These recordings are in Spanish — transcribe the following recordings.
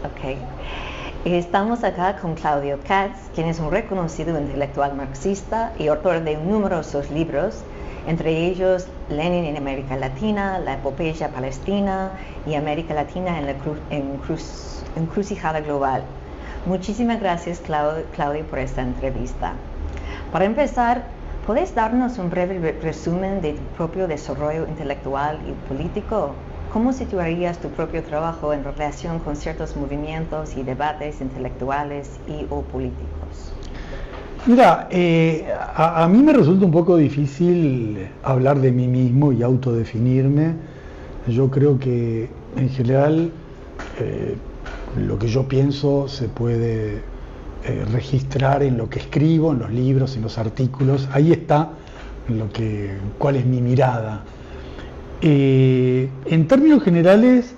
Ok. Estamos acá con Claudio Katz, quien es un reconocido intelectual marxista y autor de numerosos libros, entre ellos Lenin en América Latina, La epopeya palestina y América Latina en la encrucijada global. Muchísimas gracias, Claudio, por esta entrevista. Para empezar, ¿puedes darnos un breve resumen de tu propio desarrollo intelectual y político? ¿Cómo situarías tu propio trabajo en relación con ciertos movimientos y debates intelectuales y o políticos? Mira, a mí me resulta un poco difícil hablar de mí mismo y autodefinirme. Yo creo que en general lo que yo pienso se puede registrar en lo que escribo, en los libros, en los artículos. Ahí está cuál es mi mirada. En términos generales,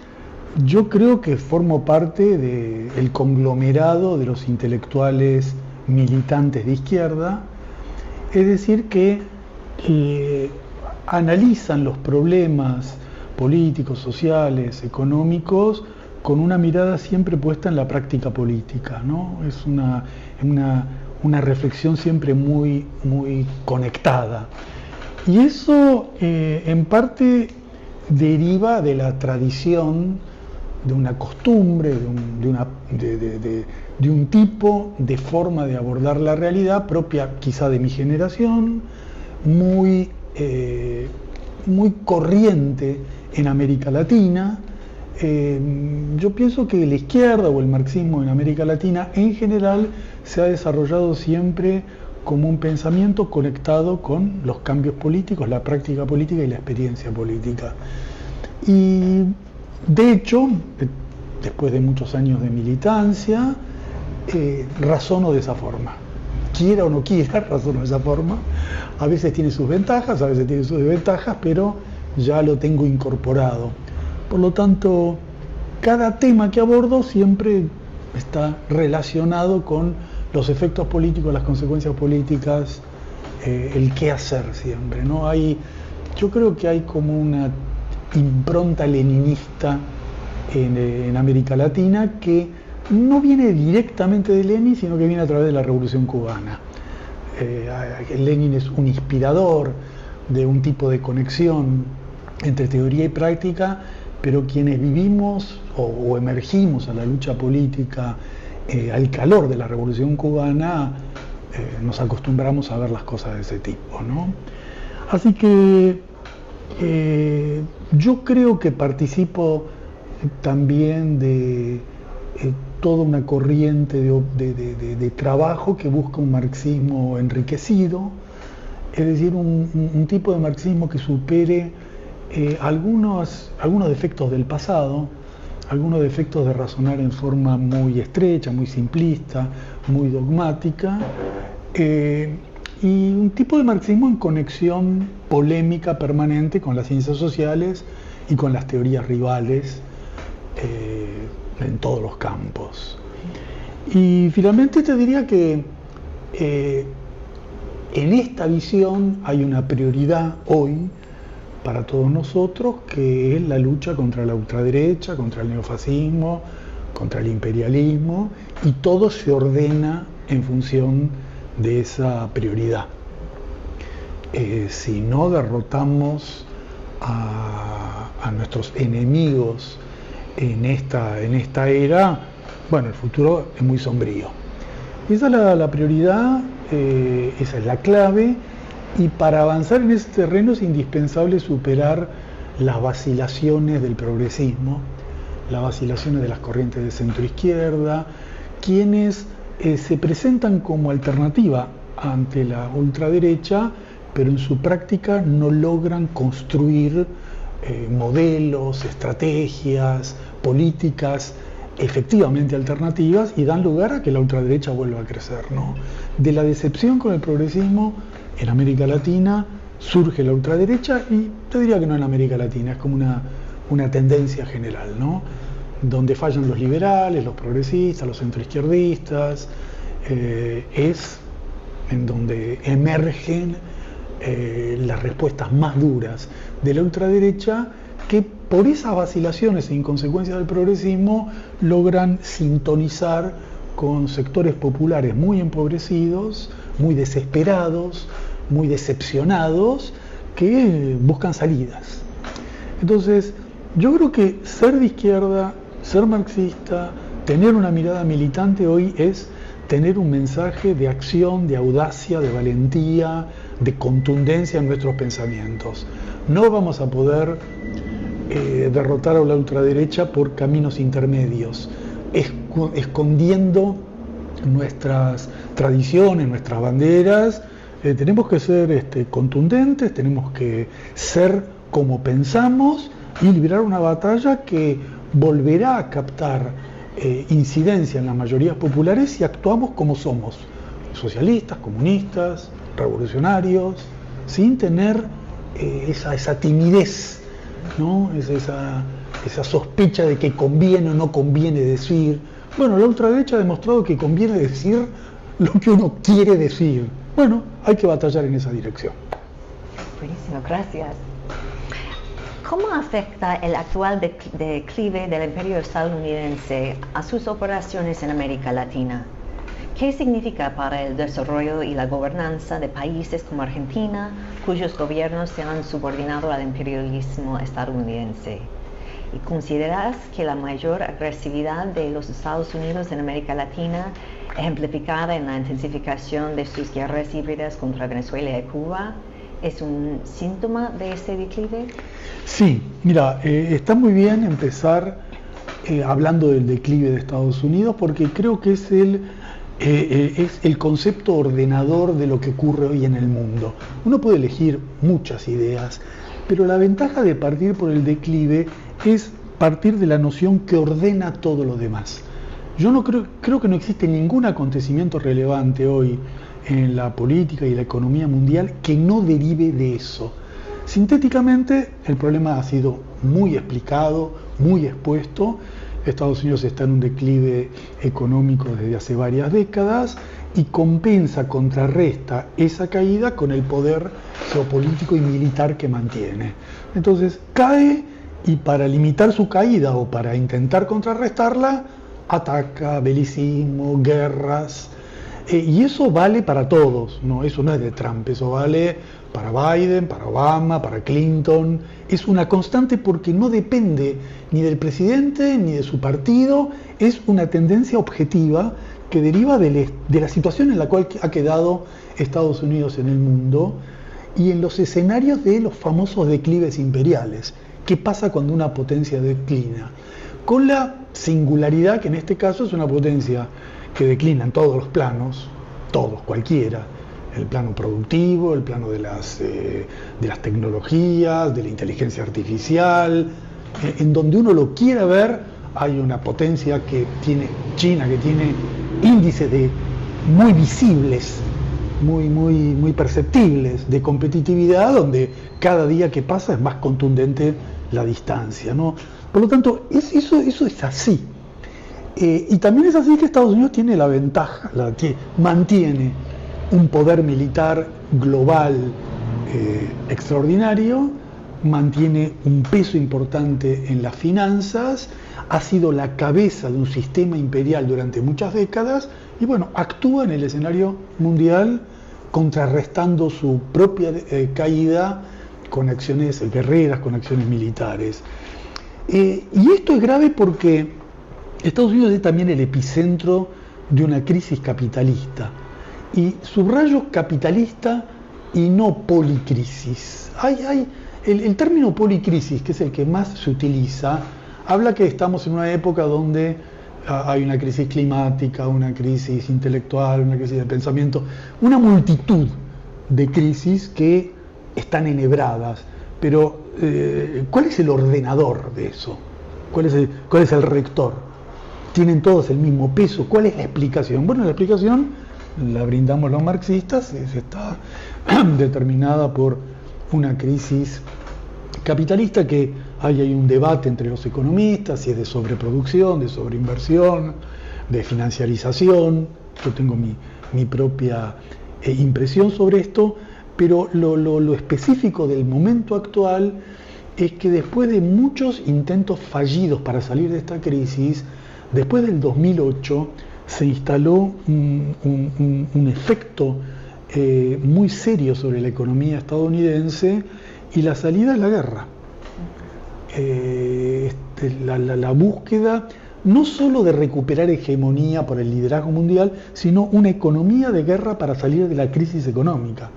yo creo que formo parte del conglomerado de los intelectuales militantes de izquierda, es decir, que analizan los problemas políticos, sociales, económicos, con una mirada siempre puesta en la práctica política, ¿no? Es una reflexión siempre muy, muy conectada. Y eso en parte deriva de la tradición, de una costumbre, de un tipo de forma de abordar la realidad propia quizá de mi generación, muy corriente en América Latina. Yo pienso que la izquierda o el marxismo en América Latina en general se ha desarrollado siempre como un pensamiento conectado con los cambios políticos, la práctica política y la experiencia política. Y de hecho, después de muchos años de militancia, razono de esa forma. Quiera o no quiera, razono de esa forma. A veces tiene sus ventajas, a veces tiene sus desventajas, pero ya lo tengo incorporado. Por lo tanto, cada tema que abordo siempre está relacionado con los efectos políticos, las consecuencias políticas, el qué hacer siempre, ¿no? Yo creo que hay como una impronta leninista en América Latina que no viene directamente de Lenin, sino que viene a través de la Revolución Cubana. Lenin es un inspirador de un tipo de conexión entre teoría y práctica, pero quienes vivimos o emergimos a la lucha política al calor de la Revolución Cubana, nos acostumbramos a ver las cosas de ese tipo, ¿no? Así que yo creo que participo también de toda una corriente de trabajo que busca un marxismo enriquecido, es decir, un tipo de marxismo que supere algunos defectos del pasado, algunos defectos de razonar en forma muy estrecha, muy simplista, muy dogmática, y un tipo de marxismo en conexión polémica permanente con las ciencias sociales y con las teorías rivales en todos los campos. Y finalmente te diría que en esta visión hay una prioridad hoy para todos nosotros, que es la lucha contra la ultraderecha, contra el neofascismo, contra el imperialismo, y todo se ordena en función de esa prioridad. Si no derrotamos a nuestros enemigos en esta era, bueno, el futuro es muy sombrío. Esa es la prioridad, esa es la clave. Y para avanzar en ese terreno es indispensable superar las vacilaciones del progresismo, las vacilaciones de las corrientes de centro-izquierda, quienes se presentan como alternativa ante la ultraderecha, pero en su práctica no logran construir modelos, estrategias, políticas efectivamente alternativas y dan lugar a que la ultraderecha vuelva a crecer, ¿no? De la decepción con el progresismo en América Latina surge la ultraderecha, y te diría que no en América Latina, es como una tendencia general, ¿no? Donde fallan los liberales, los progresistas, los centroizquierdistas, es en donde emergen las respuestas más duras de la ultraderecha, que por esas vacilaciones e inconsecuencias del progresismo logran sintonizar con sectores populares muy empobrecidos, muy desesperados, muy decepcionados, que buscan salidas. Entonces, yo creo que ser de izquierda, ser marxista, tener una mirada militante hoy es tener un mensaje de acción, de audacia, de valentía, de contundencia en nuestros pensamientos. No vamos a poder derrotar a la ultraderecha por caminos intermedios, escondiendo nuestras tradiciones, nuestras banderas. Tenemos que ser contundentes, tenemos que ser como pensamos y librar una batalla que volverá a captar incidencia en las mayorías populares si actuamos como somos, socialistas, comunistas, revolucionarios, sin tener esa timidez, ¿no? Esa sospecha de que conviene o no conviene decir. Bueno, la ultraderecha ha demostrado que conviene decir lo que uno quiere decir. Bueno, hay que batallar en esa dirección. Buenísimo, gracias. ¿Cómo afecta el actual declive del imperio estadounidense a sus operaciones en América Latina? ¿Qué significa para el desarrollo y la gobernanza de países como Argentina, cuyos gobiernos se han subordinado al imperialismo estadounidense? ¿Y consideras que la mayor agresividad de los Estados Unidos en América Latina, ejemplificada en la intensificación de sus guerras híbridas contra Venezuela y Cuba, es un síntoma de ese declive? Sí, mira, está muy bien empezar hablando del declive de Estados Unidos, porque creo que es el concepto ordenador de lo que ocurre hoy en el mundo. Uno puede elegir muchas ideas, pero la ventaja de partir por el declive es partir de la noción que ordena todo lo demás. Yo no creo que no existe ningún acontecimiento relevante hoy en la política y la economía mundial que no derive de eso. Sintéticamente, el problema ha sido muy explicado, muy expuesto. Estados Unidos está en un declive económico desde hace varias décadas y compensa, contrarresta esa caída con el poder geopolítico y militar que mantiene. Entonces cae y para limitar su caída o para intentar contrarrestarla, ataca, belicismo, guerras. Y eso vale para todos, ¿no? Eso no es de Trump, eso vale para Biden, para Obama, para Clinton. Es una constante porque no depende ni del presidente ni de su partido, es una tendencia objetiva que deriva de la situación en la cual ha quedado Estados Unidos en el mundo y en los escenarios de los famosos declives imperiales. ¿Qué pasa cuando una potencia declina? Con la singularidad que en este caso es una potencia que declina en todos los planos, todos, cualquiera, el plano productivo, el plano de las tecnologías, de la inteligencia artificial, en donde uno lo quiera ver, hay una potencia que tiene China, que tiene índices muy visibles, muy perceptibles de competitividad, donde cada día que pasa es más contundente la distancia, ¿no? Por lo tanto, eso es así. Y también es así que Estados Unidos tiene la ventaja, que mantiene un poder militar global extraordinario, mantiene un peso importante en las finanzas, ha sido la cabeza de un sistema imperial durante muchas décadas y bueno, actúa en el escenario mundial contrarrestando su propia caída con acciones guerreras, con acciones militares. Y esto es grave porque Estados Unidos es también el epicentro de una crisis capitalista. Y subrayo capitalista y no policrisis. El término policrisis, que es el que más se utiliza, habla que estamos en una época donde hay una crisis climática, una crisis intelectual, una crisis de pensamiento, una multitud de crisis que están enhebradas. Pero, ¿cuál es el ordenador de eso? ¿Cuál es el rector? ¿Tienen todos el mismo peso? ¿Cuál es la explicación? Bueno, la explicación la brindamos los marxistas, está determinada por una crisis capitalista que hay un debate entre los economistas, si es de sobreproducción, de sobreinversión, de financiarización. Yo tengo mi propia impresión sobre esto, pero lo específico del momento actual es que después de muchos intentos fallidos para salir de esta crisis, después del 2008 se instaló un efecto muy serio sobre la economía estadounidense, y la salida es la guerra. La búsqueda no solo de recuperar hegemonía por el liderazgo mundial, sino una economía de guerra para salir de la crisis económica.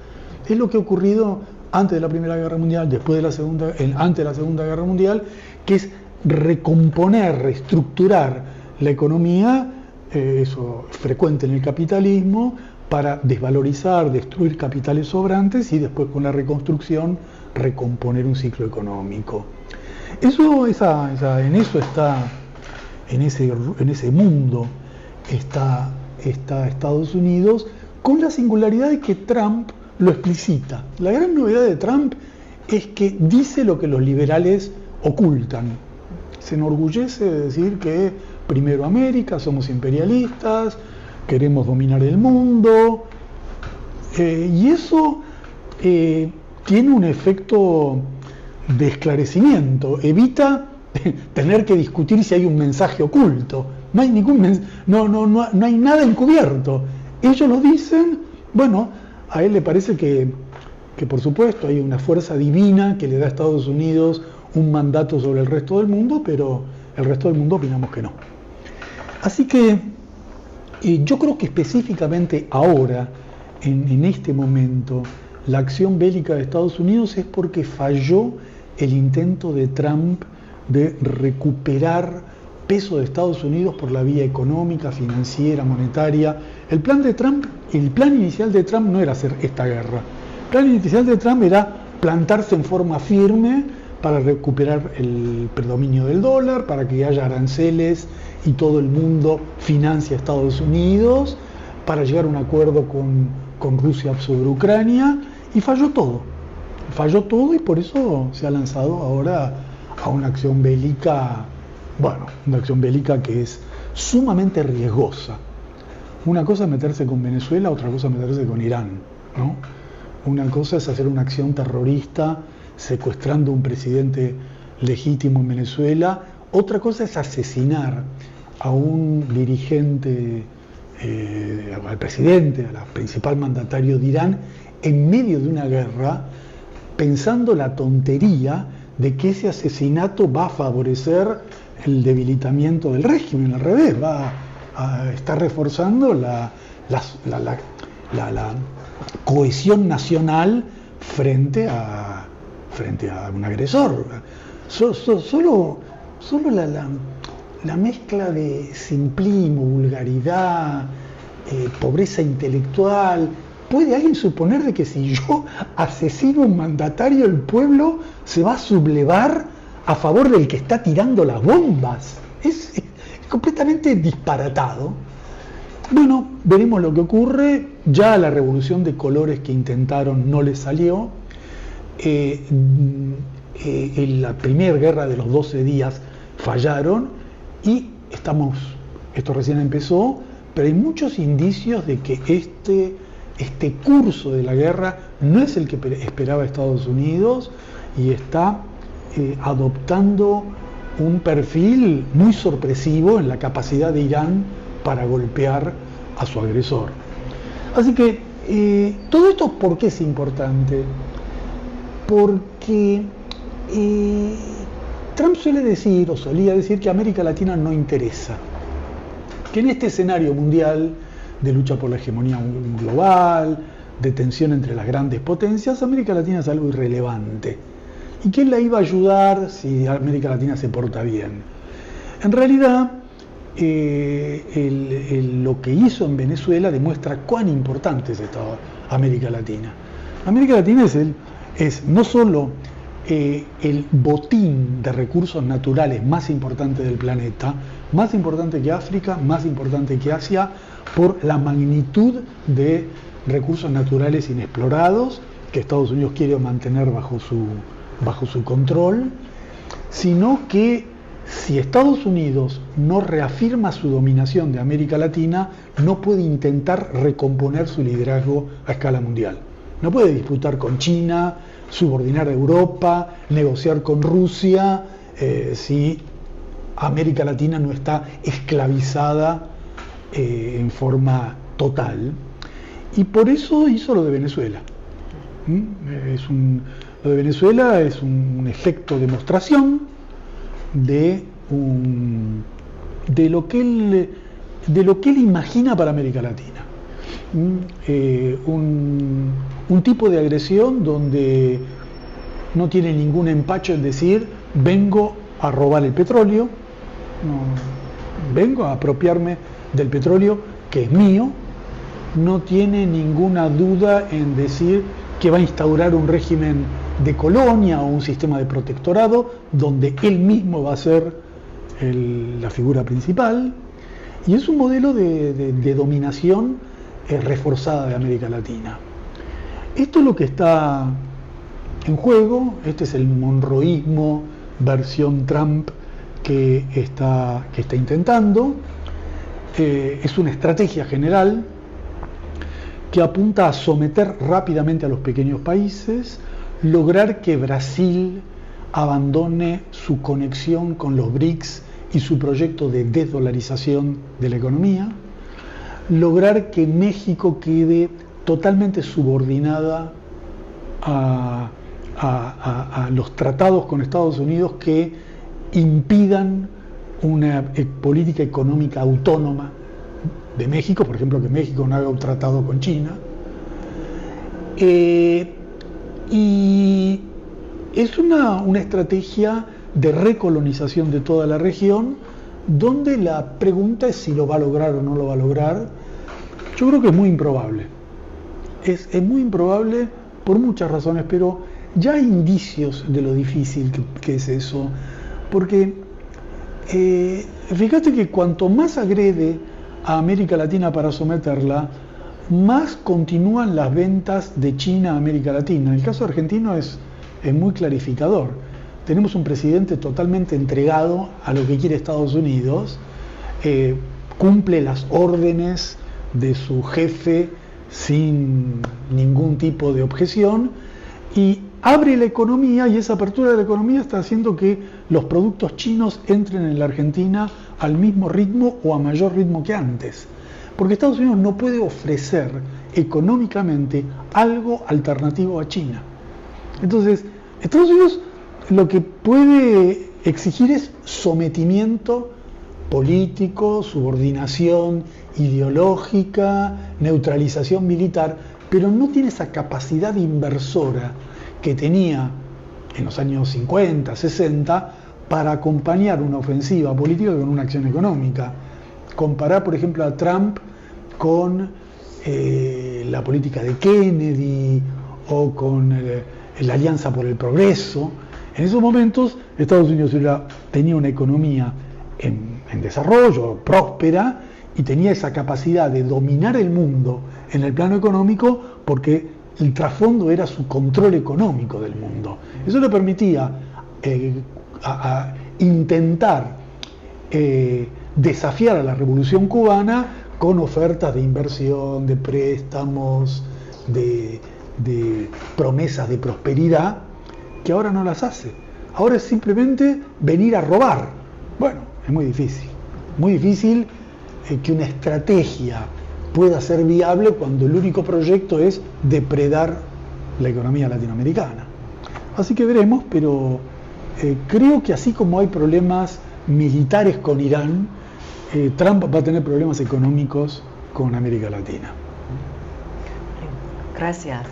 Es lo que ha ocurrido antes de la Primera Guerra Mundial, después de la Segunda, antes de la Segunda Guerra Mundial, que es recomponer, reestructurar la economía, eso es frecuente en el capitalismo, para desvalorizar, destruir capitales sobrantes y después con la reconstrucción recomponer un ciclo económico. En ese mundo está Estados Unidos, con la singularidad de que Trump lo explicita. La gran novedad de Trump es que dice lo que los liberales ocultan. Se enorgullece de decir que primero América, somos imperialistas, queremos dominar el mundo, y eso tiene un efecto de esclarecimiento, evita tener que discutir si hay un mensaje oculto. No hay no hay nada encubierto. Ellos lo dicen, bueno, a él le parece que por supuesto hay una fuerza divina que le da a Estados Unidos un mandato sobre el resto del mundo, pero el resto del mundo opinamos que no. Así que yo creo que específicamente ahora, en este momento, la acción bélica de Estados Unidos es porque falló el intento de Trump de recuperar peso de Estados Unidos por la vía económica, financiera, monetaria. El plan inicial de Trump no era hacer esta guerra. El plan inicial de Trump era plantarse en forma firme para recuperar el predominio del dólar, para que haya aranceles y todo el mundo financie a Estados Unidos, para llegar a un acuerdo con Rusia sobre Ucrania, y falló todo y por eso se ha lanzado ahora a una acción bélica, una acción bélica que es sumamente riesgosa. Una cosa es meterse con Venezuela, otra cosa es meterse con Irán, ¿no? Una cosa es hacer una acción terrorista secuestrando a un presidente legítimo en Venezuela, otra cosa es asesinar a un dirigente, al presidente, al principal mandatario de Irán, en medio de una guerra, pensando la tontería de que ese asesinato va a favorecer el debilitamiento del régimen. Al revés, va a estar reforzando la cohesión nacional frente a un agresor. Solo la mezcla de simplismo, vulgaridad, pobreza intelectual. ¿Puede alguien suponer de que si yo asesino a un mandatario, el pueblo se va a sublevar a favor del que está tirando las bombas? Es completamente disparatado. Bueno, veremos lo que ocurre. Ya la revolución de colores que intentaron no les salió. En la primera guerra de los 12 días fallaron y esto recién empezó, pero hay muchos indicios de que este curso de la guerra no es el que esperaba Estados Unidos y está adoptando un perfil muy sorpresivo en la capacidad de Irán para golpear a su agresor. Así que todo esto, ¿por qué es importante? Porque Trump suele decir, o solía decir, que América Latina no interesa, que en este escenario mundial de lucha por la hegemonía global, de tensión entre las grandes potencias, América Latina es algo irrelevante, y que él la iba a ayudar si América Latina se porta bien. En realidad, lo que hizo en Venezuela demuestra cuán importante es América Latina. América Latina es no solo el botín de recursos naturales más importante del planeta, más importante que África, más importante que Asia, por la magnitud de recursos naturales inexplorados que Estados Unidos quiere mantener bajo su control, sino que si Estados Unidos no reafirma su dominación de América Latina, no puede intentar recomponer su liderazgo a escala mundial. No puede disputar con China, subordinar a Europa, negociar con Rusia, si América Latina no está esclavizada en forma total. Y por eso hizo lo de Venezuela. Lo de Venezuela es un efecto demostración de lo que él imagina para América Latina. Un tipo de agresión donde no tiene ningún empacho en decir vengo a robar el petróleo, vengo a apropiarme del petróleo que es mío. No tiene ninguna duda en decir que va a instaurar un régimen de colonia o un sistema de protectorado donde él mismo va a ser la figura principal, y es un modelo de dominación reforzada de América Latina. Esto es lo que está en juego. Este es el monroísmo versión Trump que está intentando. Es una estrategia general que apunta a someter rápidamente a los pequeños países, lograr que Brasil abandone su conexión con los BRICS y su proyecto de desdolarización de la economía, lograr que México quede totalmente subordinada a los tratados con Estados Unidos que impidan una política económica autónoma de México, por ejemplo, que México no haga un tratado con China. Y es una estrategia de recolonización de toda la región, donde la pregunta es si lo va a lograr o no lo va a lograr. Yo creo que es muy improbable. Es muy improbable por muchas razones, pero ya hay indicios de lo difícil que es eso, porque fíjate que cuanto más agrede a América Latina para someterla, más continúan las ventas de China a América Latina. El caso argentino es muy clarificador. Tenemos un presidente totalmente entregado a lo que quiere Estados Unidos, cumple las órdenes de su jefe sin ningún tipo de objeción, y abre la economía, y esa apertura de la economía está haciendo que los productos chinos entren en la Argentina al mismo ritmo o a mayor ritmo que antes. Porque Estados Unidos no puede ofrecer económicamente algo alternativo a China. Entonces, Estados Unidos lo que puede exigir es sometimiento político, subordinación ideológica, neutralización militar, pero no tiene esa capacidad inversora que tenía en los años 50, 60, para acompañar una ofensiva política con una acción económica. Comparar, por ejemplo, a Trump con la política de Kennedy o con la Alianza por el Progreso. En esos momentos, Estados Unidos tenía una economía en desarrollo, próspera, y tenía esa capacidad de dominar el mundo en el plano económico, porque el trasfondo era su control económico del mundo. Eso le permitía a intentar desafiar a la Revolución Cubana con ofertas de inversión, de préstamos, de promesas de prosperidad, que ahora no las hace. Ahora es simplemente venir a robar. Bueno, es muy difícil que una estrategia pueda ser viable cuando el único proyecto es depredar la economía latinoamericana. Así que veremos, pero creo que así como hay problemas militares con Irán, Trump va a tener problemas económicos con América Latina. Gracias.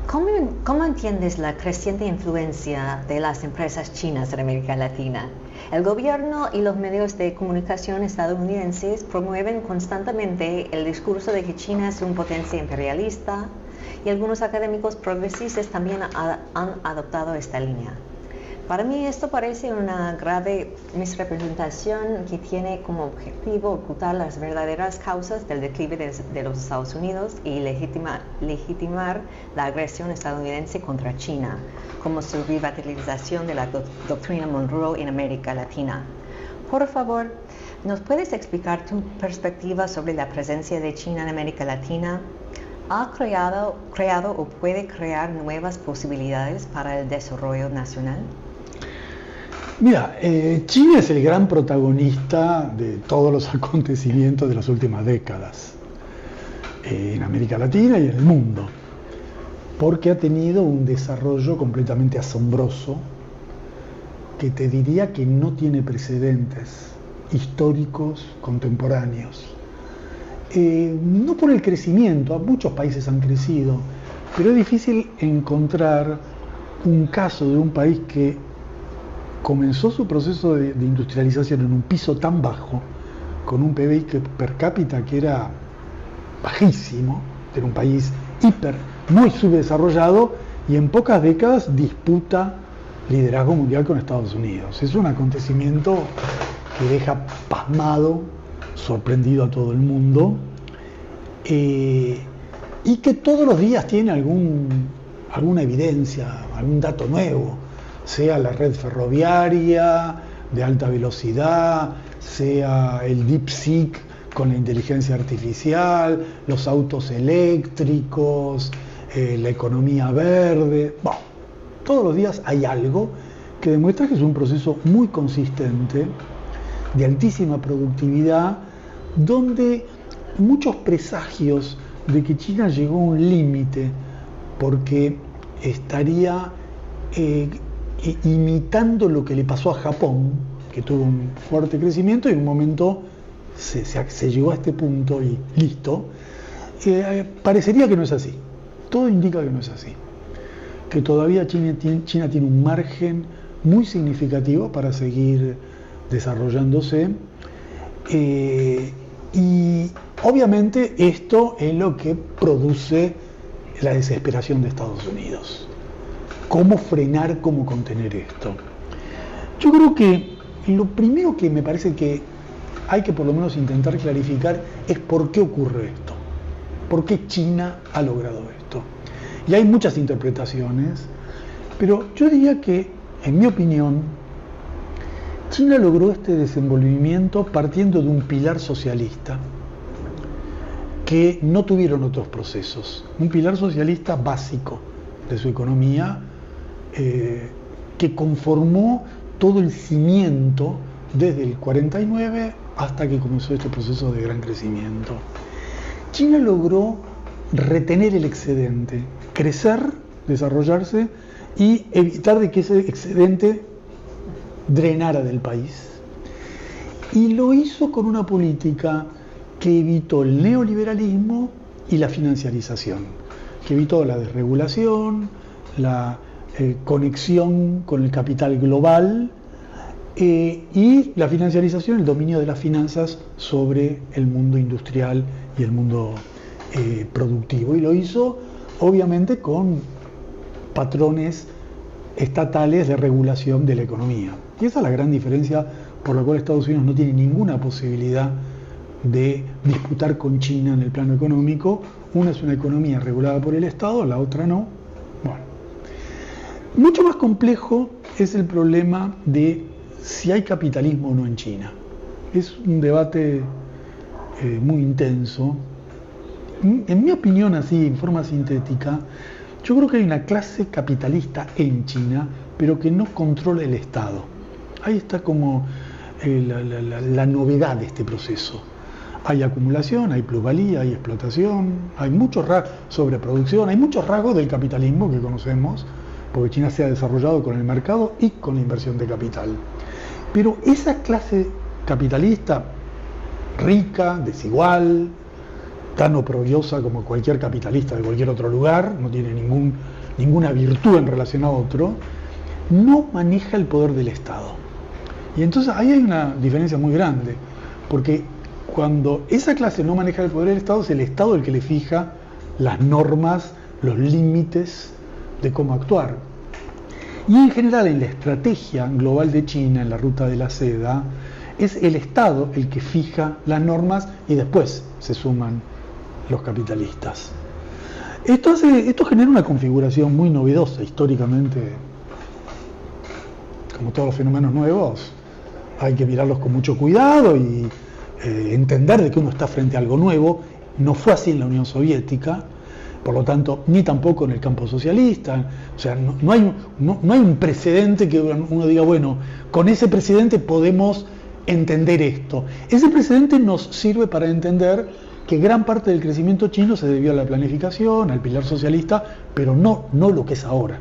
¿Cómo entiendes la creciente influencia de las empresas chinas en América Latina? El gobierno y los medios de comunicación estadounidenses promueven constantemente el discurso de que China es una potencia imperialista, y algunos académicos progresistas también han adoptado esta línea. Para mí esto parece una grave misrepresentación que tiene como objetivo ocultar las verdaderas causas del declive de los Estados Unidos y legitimar la agresión estadounidense contra China, como su revitalización de la doctrina Monroe en América Latina. Por favor, ¿nos puedes explicar tu perspectiva sobre la presencia de China en América Latina? ¿ha creado o puede crear nuevas posibilidades para el desarrollo nacional? Mira, China es el gran protagonista de todos los acontecimientos de las últimas décadas, en América Latina y en el mundo, porque ha tenido un desarrollo completamente asombroso, que te diría que no tiene precedentes históricos contemporáneos. No por el crecimiento, muchos países han crecido, pero es difícil encontrar un caso de un país que comenzó su proceso de industrialización en un piso tan bajo, con un PBI per cápita que era bajísimo, era un país muy subdesarrollado, y en pocas décadas disputa liderazgo mundial con Estados Unidos. Es un acontecimiento que deja pasmado, sorprendido a todo el mundo, y que todos los días tiene alguna evidencia, algún dato nuevo, sea la red ferroviaria de alta velocidad, sea el DeepSeek con la inteligencia artificial, los autos eléctricos, la economía verde. Bueno, todos los días hay algo que demuestra que es un proceso muy consistente, de altísima productividad, donde muchos presagios de que China llegó a un límite porque estaría imitando lo que le pasó a Japón, que tuvo un fuerte crecimiento y en un momento se llegó a este punto y listo. Parecería que no es así. Todo indica que no es así. Que todavía China tiene un margen muy significativo para seguir desarrollándose. Y obviamente esto es lo que produce la desesperación de Estados Unidos. ¿Cómo frenar, cómo contener esto? Yo creo que lo primero que me parece que hay que por lo menos intentar clarificar es por qué ocurre esto. ¿Por qué China ha logrado esto? Y hay muchas interpretaciones, pero yo diría que, en mi opinión, China logró este desenvolvimiento partiendo de un pilar socialista que no tuvieron otros procesos. Un pilar socialista básico de su economía, que conformó todo el cimiento desde el 49 hasta que comenzó este proceso de gran crecimiento. China logró retener el excedente, crecer, desarrollarse y evitar de que ese excedente drenara del país. Y lo hizo con una política que evitó el neoliberalismo y la financiarización, que evitó la desregulación, la conexión con el capital global y la financiarización, el dominio de las finanzas sobre el mundo industrial y el mundo productivo. Y lo hizo obviamente con patrones estatales de regulación de la economía. Y esa es la gran diferencia por la cual Estados Unidos no tiene ninguna posibilidad de disputar con China en el plano económico. Una es una economía regulada por el Estado, la otra no. Bueno, mucho más complejo es el problema de si hay capitalismo o no en China. Es un debate muy intenso. En mi opinión, así, en forma sintética, yo creo que hay una clase capitalista en China, pero que no controla el Estado. Ahí está como la novedad de este proceso. Hay acumulación, hay plusvalía, hay explotación, hay muchos rasgos, sobreproducción, hay muchos rasgos del capitalismo que conocemos, porque China se ha desarrollado con el mercado y con la inversión de capital. Pero esa clase capitalista, rica, desigual, tan oprobiosa como cualquier capitalista de cualquier otro lugar, no tiene ninguna virtud en relación a otro, no maneja el poder del Estado. Y entonces ahí hay una diferencia muy grande, porque cuando esa clase no maneja el poder del Estado, es el Estado el que le fija las normas, los límites de cómo actuar. Y en general en la estrategia global de China, en la ruta de la seda, es el Estado el que fija las normas y después se suman los capitalistas. Esto genera una configuración muy novedosa históricamente. Como todos los fenómenos nuevos, hay que mirarlos con mucho cuidado y entender de que uno está frente a algo nuevo. No fue así en la Unión Soviética. por lo tanto, ni tampoco en el campo socialista. O sea, no hay un precedente que uno diga, bueno, con ese precedente podemos entender esto. Ese precedente nos sirve para entender que gran parte del crecimiento chino se debió a la planificación, al pilar socialista, pero no lo que es ahora.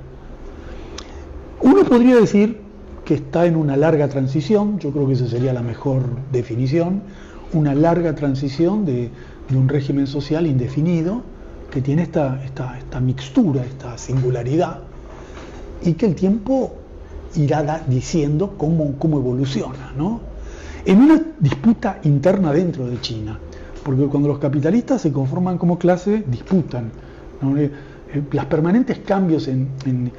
Uno podría decir que está en una larga transición, yo creo que esa sería la mejor definición, una larga transición de un régimen social indefinido, que tiene esta mixtura, esta singularidad, y que el tiempo irá diciendo cómo evoluciona, ¿no? En una disputa interna dentro de China, porque cuando los capitalistas se conforman como clase, disputan, ¿no? Los permanentes cambios en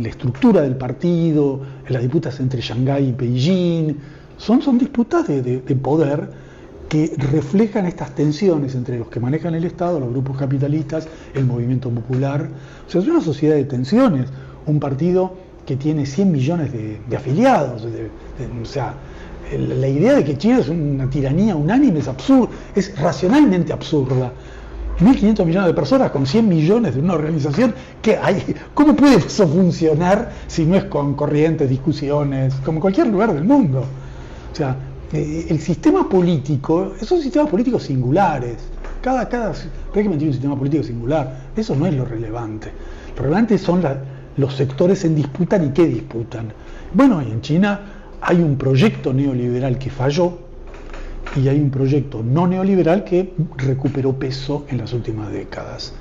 la estructura del partido, en las disputas entre Shanghái y Beijing, son disputas de poder que reflejan estas tensiones entre los que manejan el Estado, los grupos capitalistas, el movimiento popular. O sea, es una sociedad de tensiones, un partido que tiene 100 millones de afiliados. O sea, la idea de que China es una tiranía unánime es absurda, es racionalmente absurda. 1.500 millones de personas con 100 millones de una organización, ¿cómo puede eso funcionar si no es con corrientes, discusiones, como cualquier lugar del mundo? O sea, el sistema político, son sistemas políticos singulares. Cada régimen tiene un sistema político singular. Eso no es lo relevante. Lo relevante son los sectores en disputa y qué disputan. Bueno, y en China hay un proyecto neoliberal que falló y hay un proyecto no neoliberal que recuperó peso en las últimas décadas.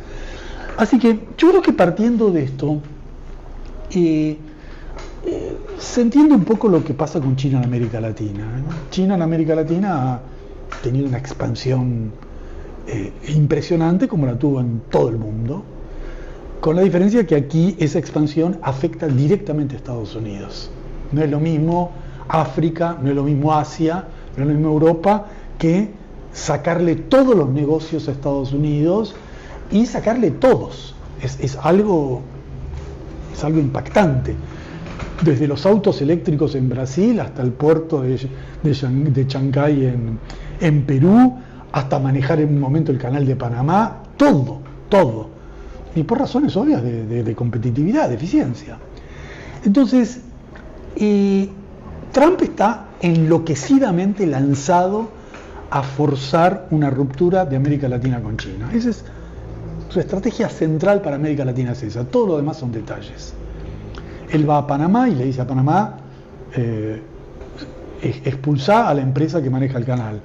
Así que yo creo que partiendo de esto, se entiende un poco lo que pasa con China en América Latina, ¿no? China en América Latina ha tenido una expansión impresionante, como la tuvo en todo el mundo, con la diferencia que aquí esa expansión afecta directamente a Estados Unidos. No es lo mismo África, no es lo mismo Asia, no es lo mismo Europa, que sacarle todos los negocios a Estados Unidos y sacarle todos. Es algo impactante. Desde los autos eléctricos en Brasil hasta el puerto de Chancay en Perú, hasta manejar en un momento el canal de Panamá, todo. Y por razones obvias de competitividad, de eficiencia. Entonces, Trump está enloquecidamente lanzado a forzar una ruptura de América Latina con China. Esa es su estrategia central para América Latina, es esa. Todo lo demás son detalles. Él va a Panamá y le dice a Panamá, expulsá a la empresa que maneja el canal.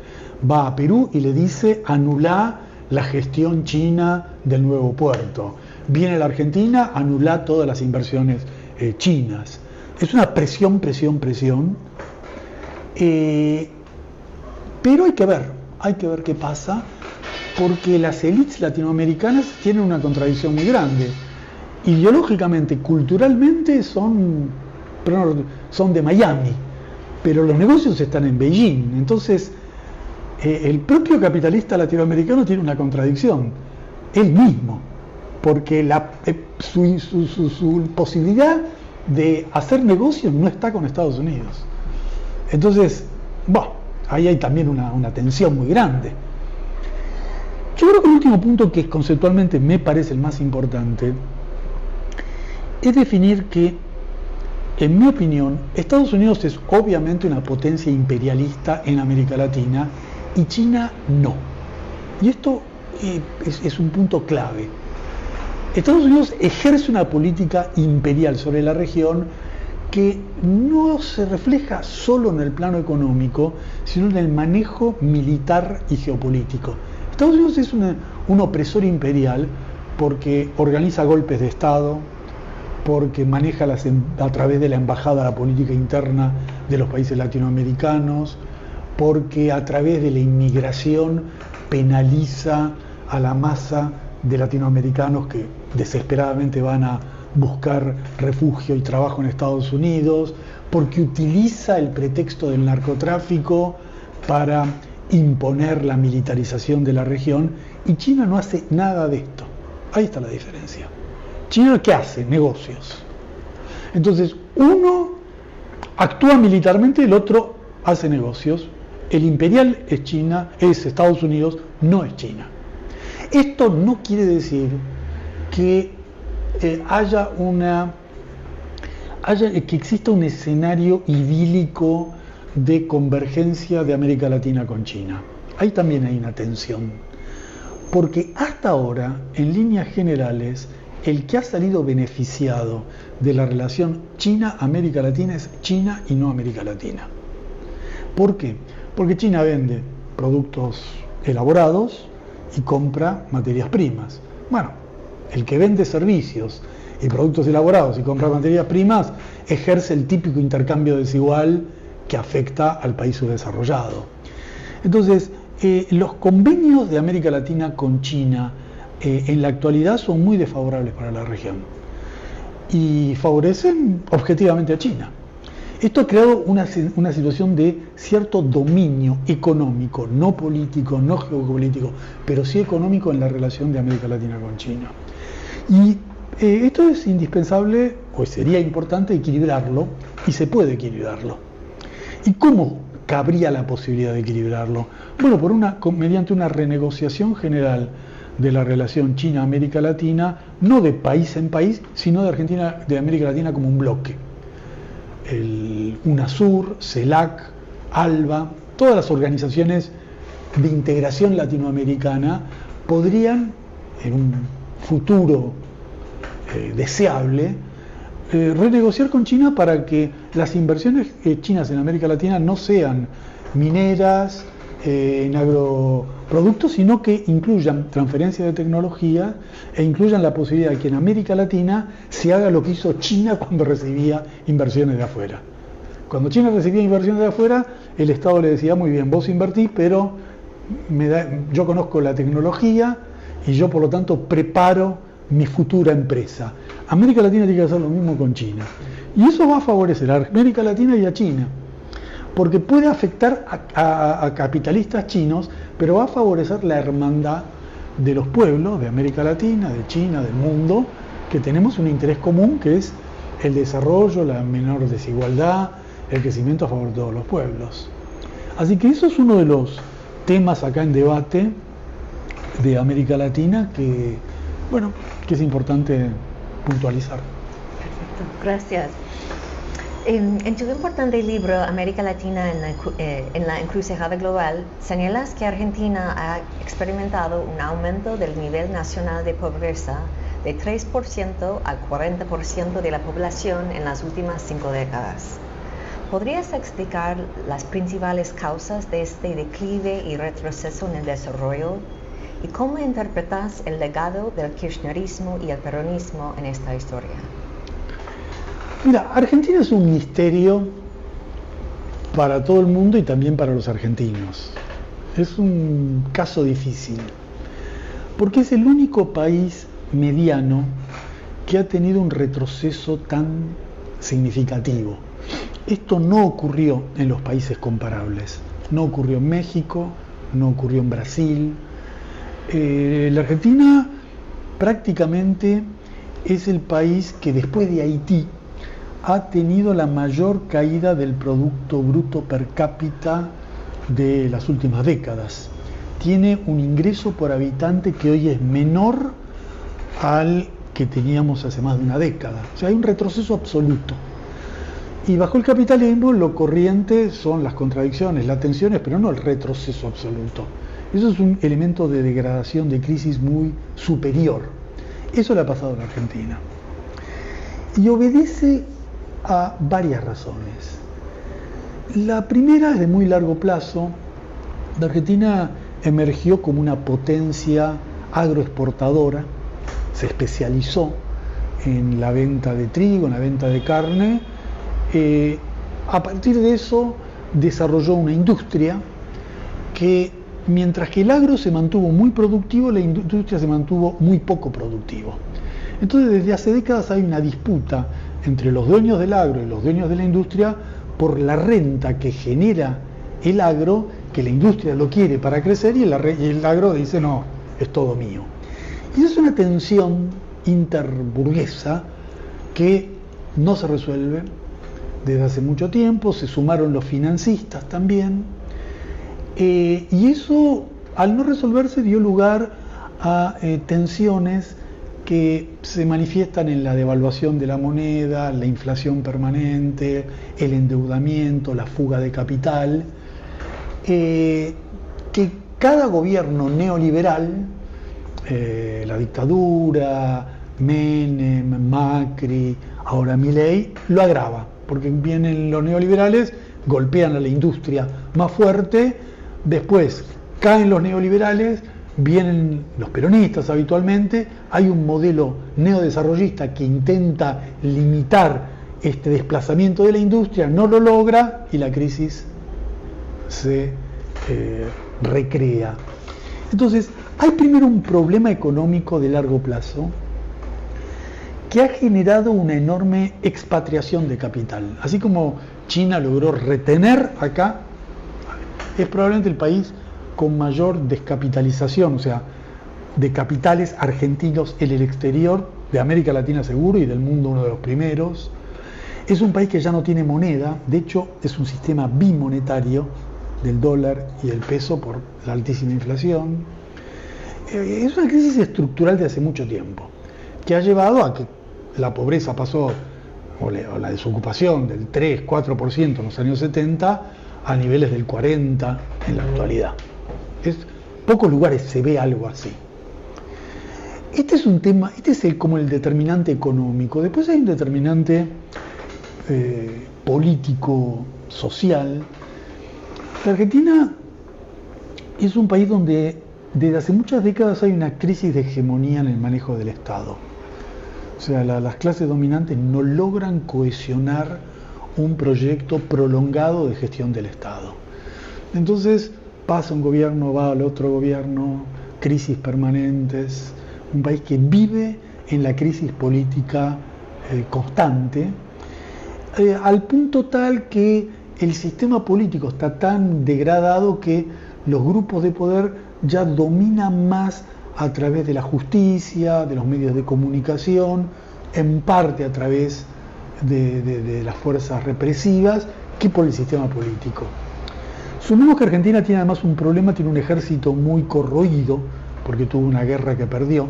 Va a Perú y le dice, anulá la gestión china del nuevo puerto. Viene a la Argentina, anulá todas las inversiones chinas. Es una presión. Pero hay que ver qué pasa, porque las élites latinoamericanas tienen una contradicción muy grande. Ideológicamente, culturalmente son de Miami, pero los negocios están en Beijing. Entonces, el propio capitalista latinoamericano tiene una contradicción, él mismo, porque su posibilidad de hacer negocios no está con Estados Unidos. Entonces, ahí hay también una tensión muy grande. Yo creo que el último punto, que conceptualmente me parece el más importante, es definir que, en mi opinión, Estados Unidos es obviamente una potencia imperialista en América Latina y China no. Y esto es un punto clave. Estados Unidos ejerce una política imperial sobre la región que no se refleja solo en el plano económico, sino en el manejo militar y geopolítico. Estados Unidos es un opresor imperial porque organiza golpes de Estado, porque maneja a través de la embajada la política interna de los países latinoamericanos, porque a través de la inmigración penaliza a la masa de latinoamericanos que desesperadamente van a buscar refugio y trabajo en Estados Unidos, porque utiliza el pretexto del narcotráfico para imponer la militarización de la región, y China no hace nada de esto. Ahí está la diferencia. China, ¿qué hace? Negocios. Entonces, uno actúa militarmente, el otro hace negocios. El imperial es China, es Estados Unidos, no es China. Esto no quiere decir que que exista un escenario idílico de convergencia de América Latina con China. Ahí también hay una tensión, porque hasta ahora, en líneas generales, el que ha salido beneficiado de la relación China-América Latina es China y no América Latina. ¿Por qué? Porque China vende productos elaborados y compra materias primas. Bueno, el que vende servicios y productos elaborados y compra materias primas ejerce el típico intercambio desigual que afecta al país subdesarrollado. Entonces, los convenios de América Latina con China en la actualidad son muy desfavorables para la región y favorecen objetivamente a China. Esto ha creado una situación de cierto dominio económico, no político, no geopolítico, pero sí económico en la relación de América Latina con China. Y esto es indispensable, o sería importante equilibrarlo, y se puede equilibrarlo. ¿Y cómo cabría la posibilidad de equilibrarlo? Bueno, mediante una renegociación general de la relación China-América Latina, no de país en país, sino de América Latina como un bloque. El UNASUR, CELAC, ALBA, todas las organizaciones de integración latinoamericana podrían, en un futuro deseable, renegociar con China para que las inversiones chinas en América Latina no sean mineras, en agroproductos, sino que incluyan transferencia de tecnología e incluyan la posibilidad de que en América Latina se haga lo que hizo China cuando recibía inversiones de afuera. Cuando China recibía inversiones de afuera, el Estado le decía, muy bien, vos invertís, pero yo conozco la tecnología y yo por lo tanto preparo mi futura empresa. América Latina tiene que hacer lo mismo con China. Y eso va a favorecer a América Latina y a China, porque puede afectar a capitalistas chinos, pero va a favorecer la hermandad de los pueblos de América Latina, de China, del mundo, que tenemos un interés común, que es el desarrollo, la menor desigualdad, el crecimiento a favor de todos los pueblos. Así que eso es uno de los temas acá en debate de América Latina que es importante puntualizar. Perfecto, gracias. En tu importante libro, América Latina en la encrucijada global, señalas que Argentina ha experimentado un aumento del nivel nacional de pobreza de 3% al 40% de la población en las últimas 5 décadas. ¿Podrías explicar las principales causas de este declive y retroceso en el desarrollo? ¿Y cómo interpretas el legado del kirchnerismo y el peronismo en esta historia? Mira, Argentina es un misterio para todo el mundo y también para los argentinos. Es un caso difícil, porque es el único país mediano que ha tenido un retroceso tan significativo. Esto no ocurrió en los países comparables. No ocurrió en México, no ocurrió en Brasil. La Argentina prácticamente es el país que después de Haití ha tenido la mayor caída del Producto Bruto per cápita de las últimas décadas. Tiene un ingreso por habitante que hoy es menor al que teníamos hace más de una década. O sea, hay un retroceso absoluto. Y bajo el capitalismo lo corriente son las contradicciones, las tensiones, pero no el retroceso absoluto. Eso es un elemento de degradación, de crisis muy superior. Eso le ha pasado a la Argentina. Y obedece a varias razones. La primera es de muy largo plazo. La Argentina emergió como una potencia agroexportadora, se especializó en la venta de trigo, en la venta de carne. A partir de eso desarrolló una industria que, mientras que el agro se mantuvo muy productivo, la industria se mantuvo muy poco productivo. Entonces, desde hace décadas hay una disputa entre los dueños del agro y los dueños de la industria por la renta que genera el agro, que la industria lo quiere para crecer y el agro dice no, es todo mío. Y esa es una tensión interburguesa que no se resuelve desde hace mucho tiempo. Se sumaron los financistas también, y eso, al no resolverse, dio lugar a tensiones que se manifiestan en la devaluación de la moneda, la inflación permanente, el endeudamiento, la fuga de capital, que cada gobierno neoliberal, la dictadura, Menem, Macri, ahora Milei, lo agrava, porque vienen los neoliberales, golpean a la industria más fuerte, después caen los neoliberales, vienen los peronistas habitualmente, hay un modelo neodesarrollista que intenta limitar este desplazamiento de la industria, no lo logra y la crisis se recrea. Entonces, hay primero un problema económico de largo plazo que ha generado una enorme expatriación de capital. Así como China logró retener acá, es probablemente el país con mayor descapitalización, o sea, de capitales argentinos en el exterior, de América Latina seguro y del mundo uno de los primeros. Es un país que ya no tiene moneda, de hecho es un sistema bimonetario del dólar y del peso por la altísima inflación. Es una crisis estructural de hace mucho tiempo, que ha llevado a que la pobreza pasó, o la desocupación del 3-4% en los años 70 a niveles del 40% en la actualidad. Pocos lugares se ve algo así. Este es un tema, como el determinante económico. Después hay un determinante político, social. La Argentina es un país donde desde hace muchas décadas hay una crisis de hegemonía en el manejo del Estado. O sea, las clases dominantes no logran cohesionar un proyecto prolongado de gestión del Estado. Entonces, pasa un gobierno, va al otro gobierno, crisis permanentes, un país que vive en la crisis política constante, al punto tal que el sistema político está tan degradado que los grupos de poder ya dominan más a través de la justicia, de los medios de comunicación, en parte a través de las fuerzas represivas, que por el sistema político. Sumemos que Argentina tiene además un problema, tiene un ejército muy corroído, porque tuvo una guerra que perdió,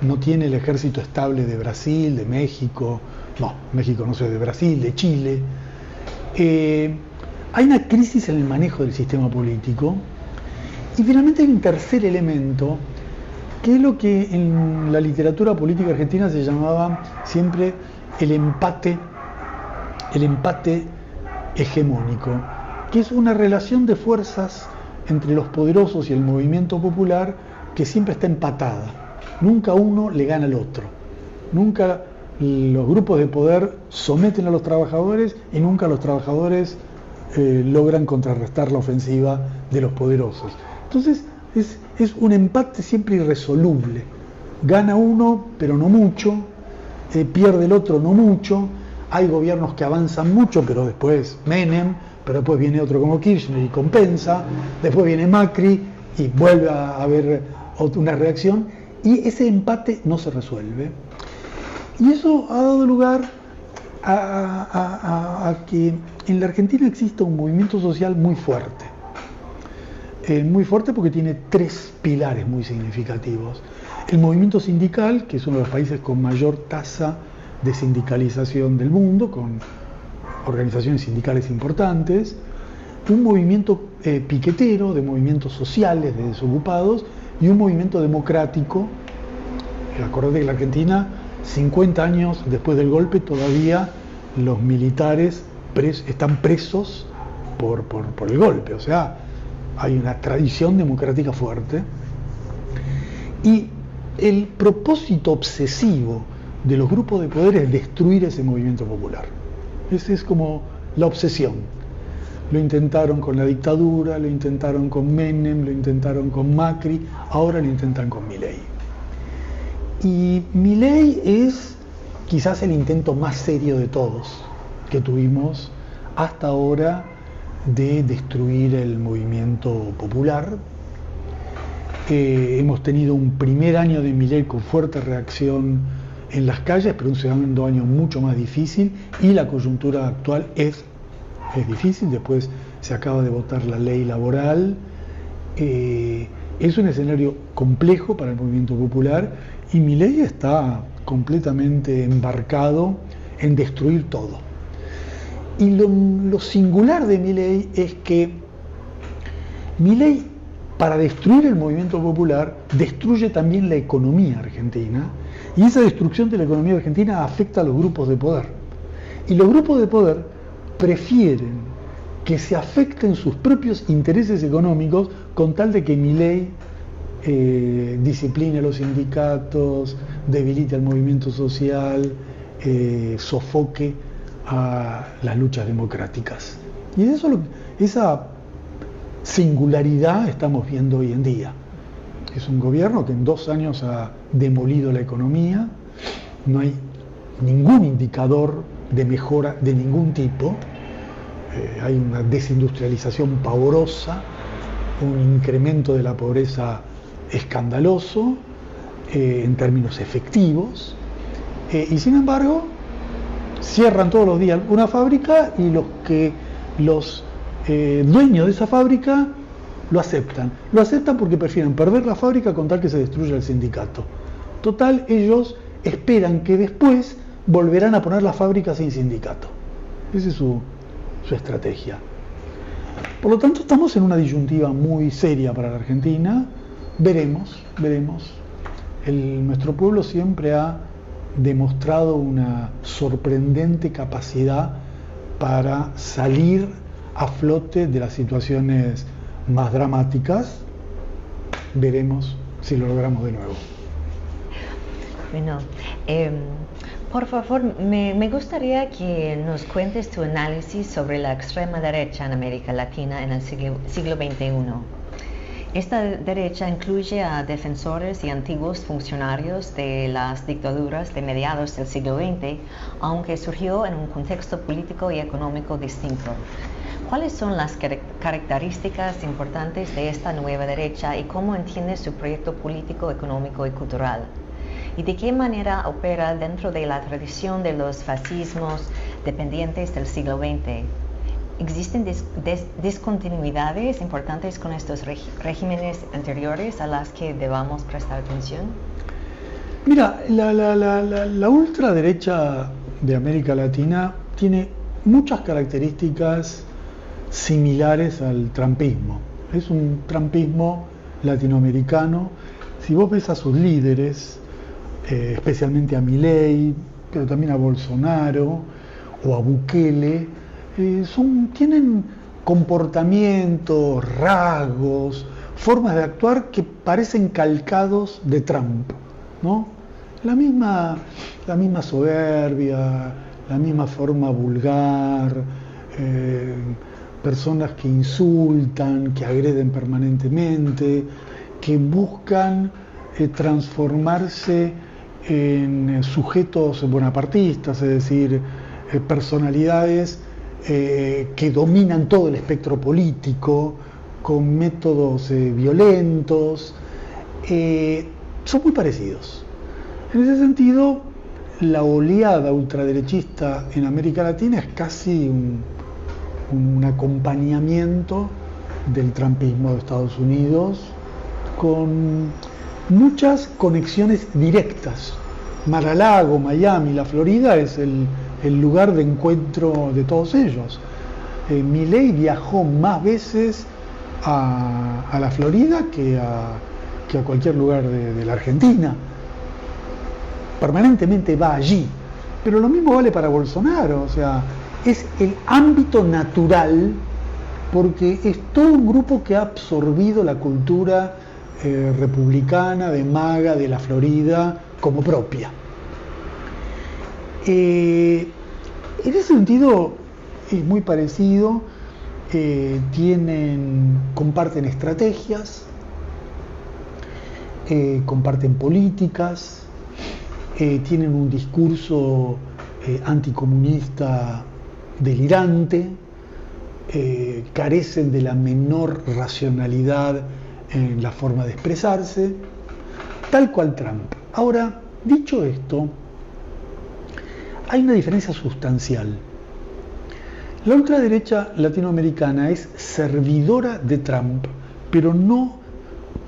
no tiene el ejército estable de Brasil, de México, no sé, de Brasil, de Chile. Hay una crisis en el manejo del sistema político, y finalmente hay un tercer elemento, que es lo que en la literatura política argentina se llamaba siempre el empate hegemónico, que es una relación de fuerzas entre los poderosos y el movimiento popular que siempre está empatada. Nunca uno le gana al otro. Nunca los grupos de poder someten a los trabajadores y nunca los trabajadores logran contrarrestar la ofensiva de los poderosos. Entonces es un empate siempre irresoluble. Gana uno, pero no mucho, pierde el otro, no mucho. Hay gobiernos que avanzan mucho, pero después Menem, pero después viene otro como Kirchner y compensa, después viene Macri y vuelve a haber una reacción, y ese empate no se resuelve. Y eso ha dado lugar a que en la Argentina exista un movimiento social muy fuerte. Muy fuerte porque tiene tres pilares muy significativos. El movimiento sindical, que es uno de los países con mayor tasa de sindicalización del mundo, con organizaciones sindicales importantes, un movimiento piquetero, de movimientos sociales, de desocupados, y un movimiento democrático. Acordate que la Argentina, 50 años después del golpe, todavía los militares están presos por el golpe, o sea, hay una tradición democrática fuerte. Y el propósito obsesivo de los grupos de poder es destruir ese movimiento popular. Esa es como la obsesión. Lo intentaron con la dictadura, lo intentaron con Menem, lo intentaron con Macri, ahora lo intentan con Milei. Y Milei es quizás el intento más serio de todos que tuvimos hasta ahora de destruir el movimiento popular. Hemos tenido un primer año de Milei con fuerte reacción en las calles, pero un segundo año mucho más difícil, y la coyuntura actual es difícil. Después se acaba de votar la ley laboral, Es un escenario complejo para el movimiento popular y Milei está completamente embarcado en destruir todo. Y lo singular de Milei es que Milei, para destruir el movimiento popular, destruye también la economía argentina, y esa destrucción de la economía argentina afecta a los grupos de poder. Y los grupos de poder prefieren que se afecten sus propios intereses económicos con tal de que Milei discipline a los sindicatos, debilite al movimiento social, sofoque a las luchas democráticas. Y esa singularidad estamos viendo hoy en día. Es un gobierno que en 2 años ha demolido la economía, no hay ningún indicador de mejora de ningún tipo, hay una desindustrialización pavorosa, un incremento de la pobreza escandaloso en términos efectivos, y sin embargo cierran todos los días una fábrica y los dueños de esa fábrica lo aceptan porque prefieren perder la fábrica con tal que se destruya el sindicato. Total, ellos esperan que después volverán a poner la fábrica sin sindicato. Esa es su estrategia. Por lo tanto, estamos en una disyuntiva muy seria para la Argentina. Veremos. Nuestro pueblo siempre ha demostrado una sorprendente capacidad para salir a flote de las situaciones más dramáticas. Veremos si lo logramos de nuevo. Bueno, por favor, me gustaría que nos cuentes tu análisis sobre la extrema derecha en América Latina en el siglo XXI. Esta derecha incluye a defensores y antiguos funcionarios de las dictaduras de mediados del siglo XX, aunque surgió en un contexto político y económico distinto. ¿Cuáles son las características importantes de esta nueva derecha y cómo entiende su proyecto político, económico y cultural? ¿Y de qué manera opera dentro de la tradición de los fascismos dependientes del siglo XX? ¿Existen discontinuidades importantes con estos regímenes anteriores a las que debamos prestar atención? Mira, la ultraderecha de América Latina tiene muchas características similares al trumpismo. Es un trumpismo latinoamericano. Si vos ves a sus líderes, especialmente a Milei, pero también a Bolsonaro o a Bukele, tienen comportamientos, rasgos, formas de actuar que parecen calcados de Trump, ¿no? La misma soberbia, la misma forma vulgar, personas que insultan, que agreden permanentemente, que buscan transformarse en sujetos bonapartistas, es decir, personalidades que dominan todo el espectro político, con métodos violentos, son muy parecidos. En ese sentido, la oleada ultraderechista en América Latina es casi un acompañamiento del trumpismo de Estados Unidos, con muchas conexiones directas. Mar-a-Lago, Miami, la Florida es el lugar de encuentro de todos ellos. Milei viajó más veces a la Florida que a cualquier lugar de la Argentina. Permanentemente va allí. Pero lo mismo vale para Bolsonaro, o sea, es el ámbito natural, porque es todo un grupo que ha absorbido la cultura republicana, de MAGA, de la Florida, como propia. En ese sentido es muy parecido, comparten estrategias, comparten políticas, tienen un discurso anticomunista delirante, carecen de la menor racionalidad en la forma de expresarse, tal cual Trump. Ahora, dicho esto, hay una diferencia sustancial. La ultraderecha latinoamericana es servidora de Trump, pero no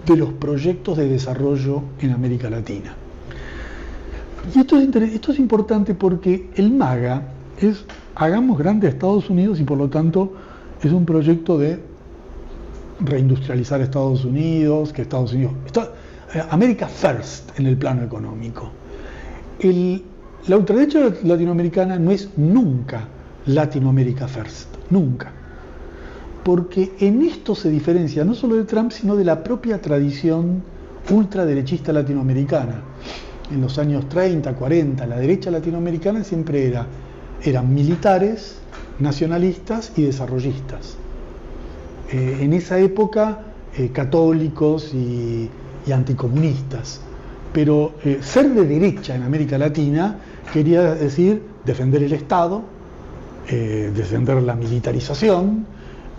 de los proyectos de desarrollo en América Latina. Y esto es importante porque el MAGA es hagamos grande a Estados Unidos y por lo tanto es un proyecto de reindustrializar Estados Unidos, que Estados Unidos... America First en el plano económico. La ultraderecha latinoamericana no es nunca Latinoamérica First, nunca. Porque en esto se diferencia no solo de Trump, sino de la propia tradición ultraderechista latinoamericana. En los años 30, 40, la derecha latinoamericana siempre eran militares, nacionalistas y desarrollistas. En esa época, católicos y anticomunistas. Pero ser de derecha en América Latina quería decir defender el Estado, defender la militarización,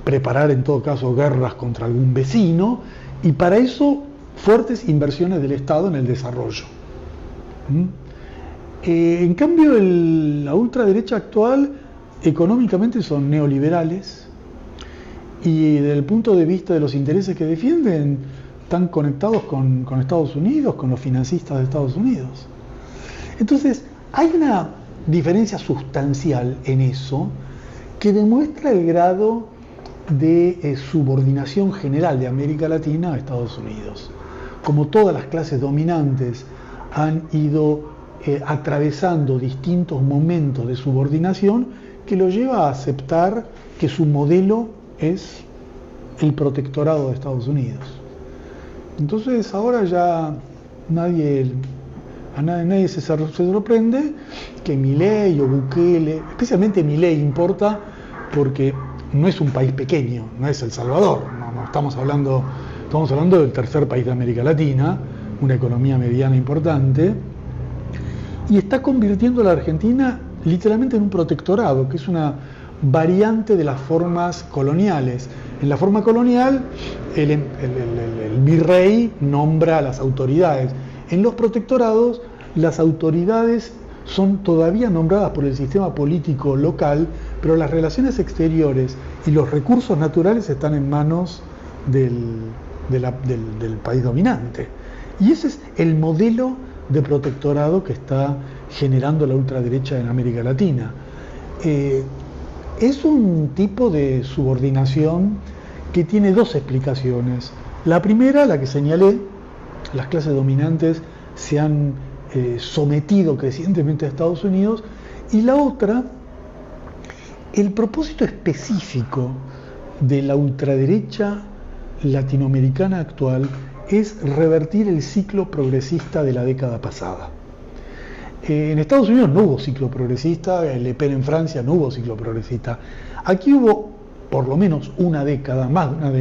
preparar en todo caso guerras contra algún vecino, y para eso fuertes inversiones del Estado en el desarrollo. En cambio, la ultraderecha actual económicamente son neoliberales y desde el punto de vista de los intereses que defienden están conectados con Estados Unidos, con los financistas de Estados Unidos. Entonces, hay una diferencia sustancial en eso que demuestra el grado de subordinación general de América Latina a Estados Unidos. Como todas las clases dominantes han ido atravesando distintos momentos de subordinación que lo lleva a aceptar que su modelo es el protectorado de Estados Unidos. Entonces ahora ya a nadie se sorprende que Milei o Bukele, especialmente Milei importa porque no es un país pequeño, no es El Salvador, no estamos hablando del tercer país de América Latina, una economía mediana importante, y está convirtiendo a la Argentina literalmente en un protectorado, que es una variante de las formas coloniales. En la forma colonial, el virrey nombra a las autoridades. En los protectorados, las autoridades son todavía nombradas por el sistema político local, pero las relaciones exteriores y los recursos naturales están en manos del país dominante. Y ese es el modelo de protectorado que está generando la ultraderecha en América Latina. Es un tipo de subordinación que tiene dos explicaciones. La primera, la que señalé, las clases dominantes se han sometido crecientemente a Estados Unidos, y la otra, el propósito específico de la ultraderecha latinoamericana actual es revertir el ciclo progresista de la década pasada. En Estados Unidos no hubo ciclo progresista, en Le Pen en Francia no hubo ciclo progresista. Aquí hubo por lo menos una década, más de una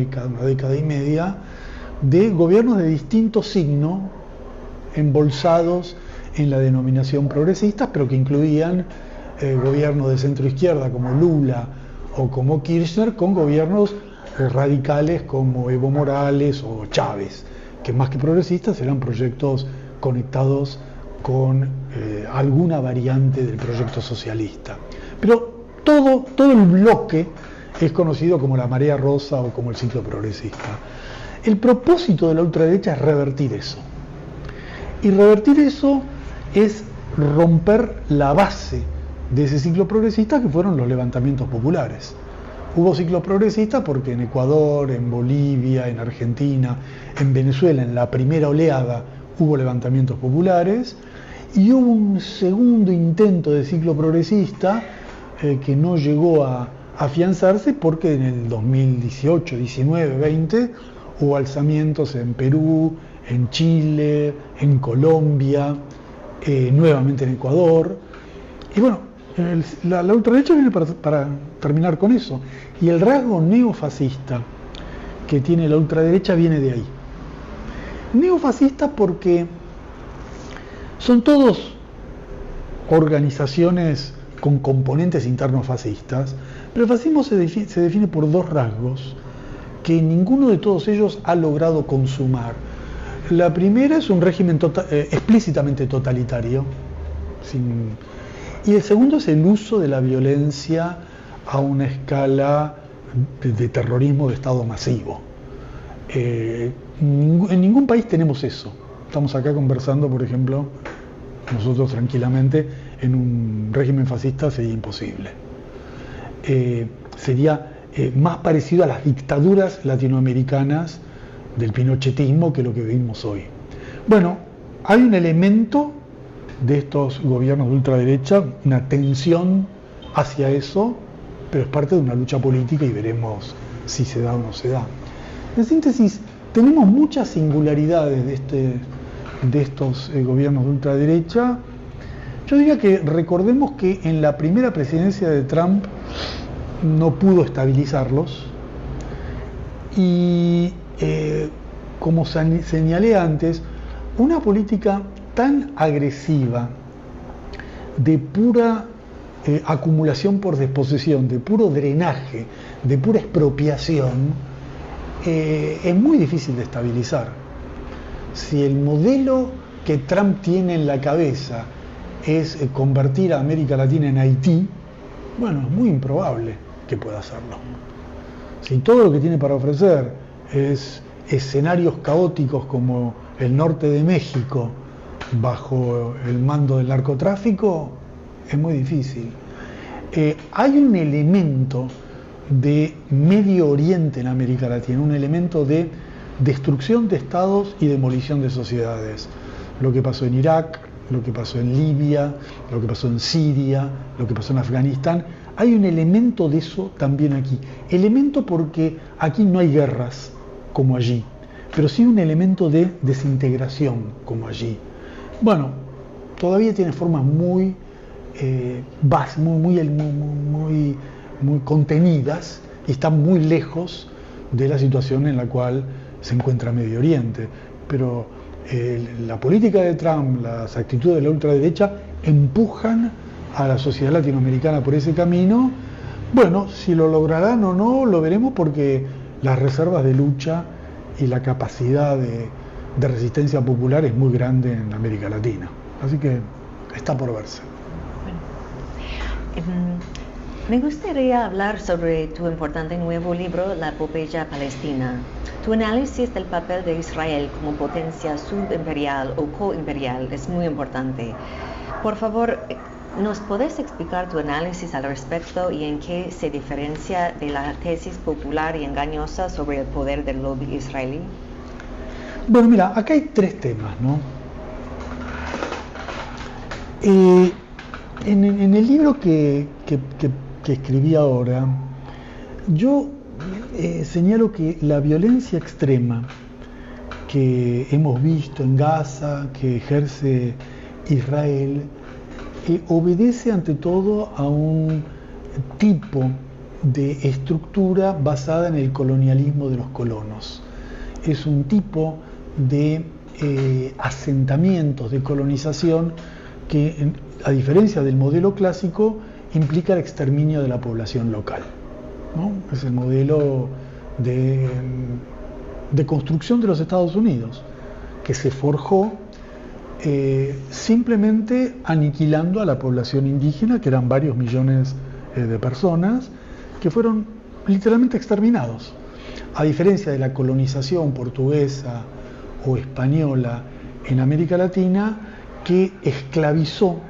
década y media, de gobiernos de distinto signo, embolsados en la denominación progresista, pero que incluían gobiernos de centro-izquierda como Lula o como Kirchner, con gobiernos radicales como Evo Morales o Chávez, que más que progresistas eran proyectos conectados con alguna variante del proyecto socialista. Pero todo el bloque es conocido como la marea rosa o como el ciclo progresista. El propósito de la ultraderecha es revertir eso. Y revertir eso es romper la base de ese ciclo progresista, que fueron los levantamientos populares. Hubo ciclo progresista porque en Ecuador, en Bolivia, en Argentina, en Venezuela, en la primera oleada, hubo levantamientos populares, y hubo un segundo intento de ciclo progresista que no llegó a afianzarse porque en el 2018, 19, 20 hubo alzamientos en Perú, en Chile, en Colombia, nuevamente en Ecuador. Y bueno, la ultraderecha viene para terminar con eso. Y el rasgo neofascista que tiene la ultraderecha viene de ahí. Neofascista porque son todos organizaciones con componentes internos fascistas, pero el fascismo se define por dos rasgos que ninguno de todos ellos ha logrado consumar. La primera es un régimen explícitamente totalitario, y el segundo es el uso de la violencia a una escala de terrorismo de Estado masivo. En ningún país tenemos eso. Estamos acá conversando, por ejemplo, nosotros tranquilamente, en un régimen fascista sería imposible. Sería más parecido a las dictaduras latinoamericanas del pinochetismo que lo que vivimos hoy. Bueno, hay un elemento de estos gobiernos de ultraderecha, una tensión hacia eso, pero es parte de una lucha política y veremos si se da o no se da. En síntesis, tenemos muchas singularidades de estos gobiernos de ultraderecha. Yo diría que recordemos que en la primera presidencia de Trump no pudo estabilizarlos y, como señalé antes, una política tan agresiva de pura acumulación por desposesión, de puro drenaje, de pura expropiación, es muy difícil de estabilizar. Si el modelo que Trump tiene en la cabeza es convertir a América Latina en Haití, bueno, es muy improbable que pueda hacerlo. Si todo lo que tiene para ofrecer es escenarios caóticos como el norte de México bajo el mando del narcotráfico, es muy difícil. Hay un elemento de Medio Oriente en América Latina, un elemento de destrucción de estados y demolición de sociedades. Lo que pasó en Irak, lo que pasó en Libia, lo que pasó en Siria, lo que pasó en Afganistán, hay un elemento de eso también aquí. Elemento porque aquí no hay guerras como allí, pero sí un elemento de desintegración como allí. Bueno, todavía tiene formas muy contenidas y están muy lejos de la situación en la cual se encuentra Medio Oriente. Pero la política de Trump, las actitudes de la ultraderecha empujan a la sociedad latinoamericana por ese camino. Bueno, si lo lograrán o no, lo veremos, porque las reservas de lucha y la capacidad de resistencia popular es muy grande en América Latina. Así que está por verse. Me gustaría hablar sobre tu importante nuevo libro, La Epopeya Palestina. Tu análisis del papel de Israel como potencia subimperial o coimperial es muy importante. Por favor, ¿nos puedes explicar tu análisis al respecto y en qué se diferencia de la tesis popular y engañosa sobre el poder del lobby israelí? Bueno, mira, acá hay tres temas, ¿no? En el libro que escribí ahora, yo señalo que la violencia extrema que hemos visto en Gaza, que ejerce Israel, obedece ante todo a un tipo de estructura basada en el colonialismo de los colonos. Es un tipo de asentamientos de colonización que, a diferencia del modelo clásico, implica el exterminio de la población local, ¿no? Es el modelo de construcción de los Estados Unidos, que se forjó simplemente aniquilando a la población indígena, que eran varios millones de personas, que fueron literalmente exterminados. A diferencia de la colonización portuguesa o española en América Latina, que esclavizó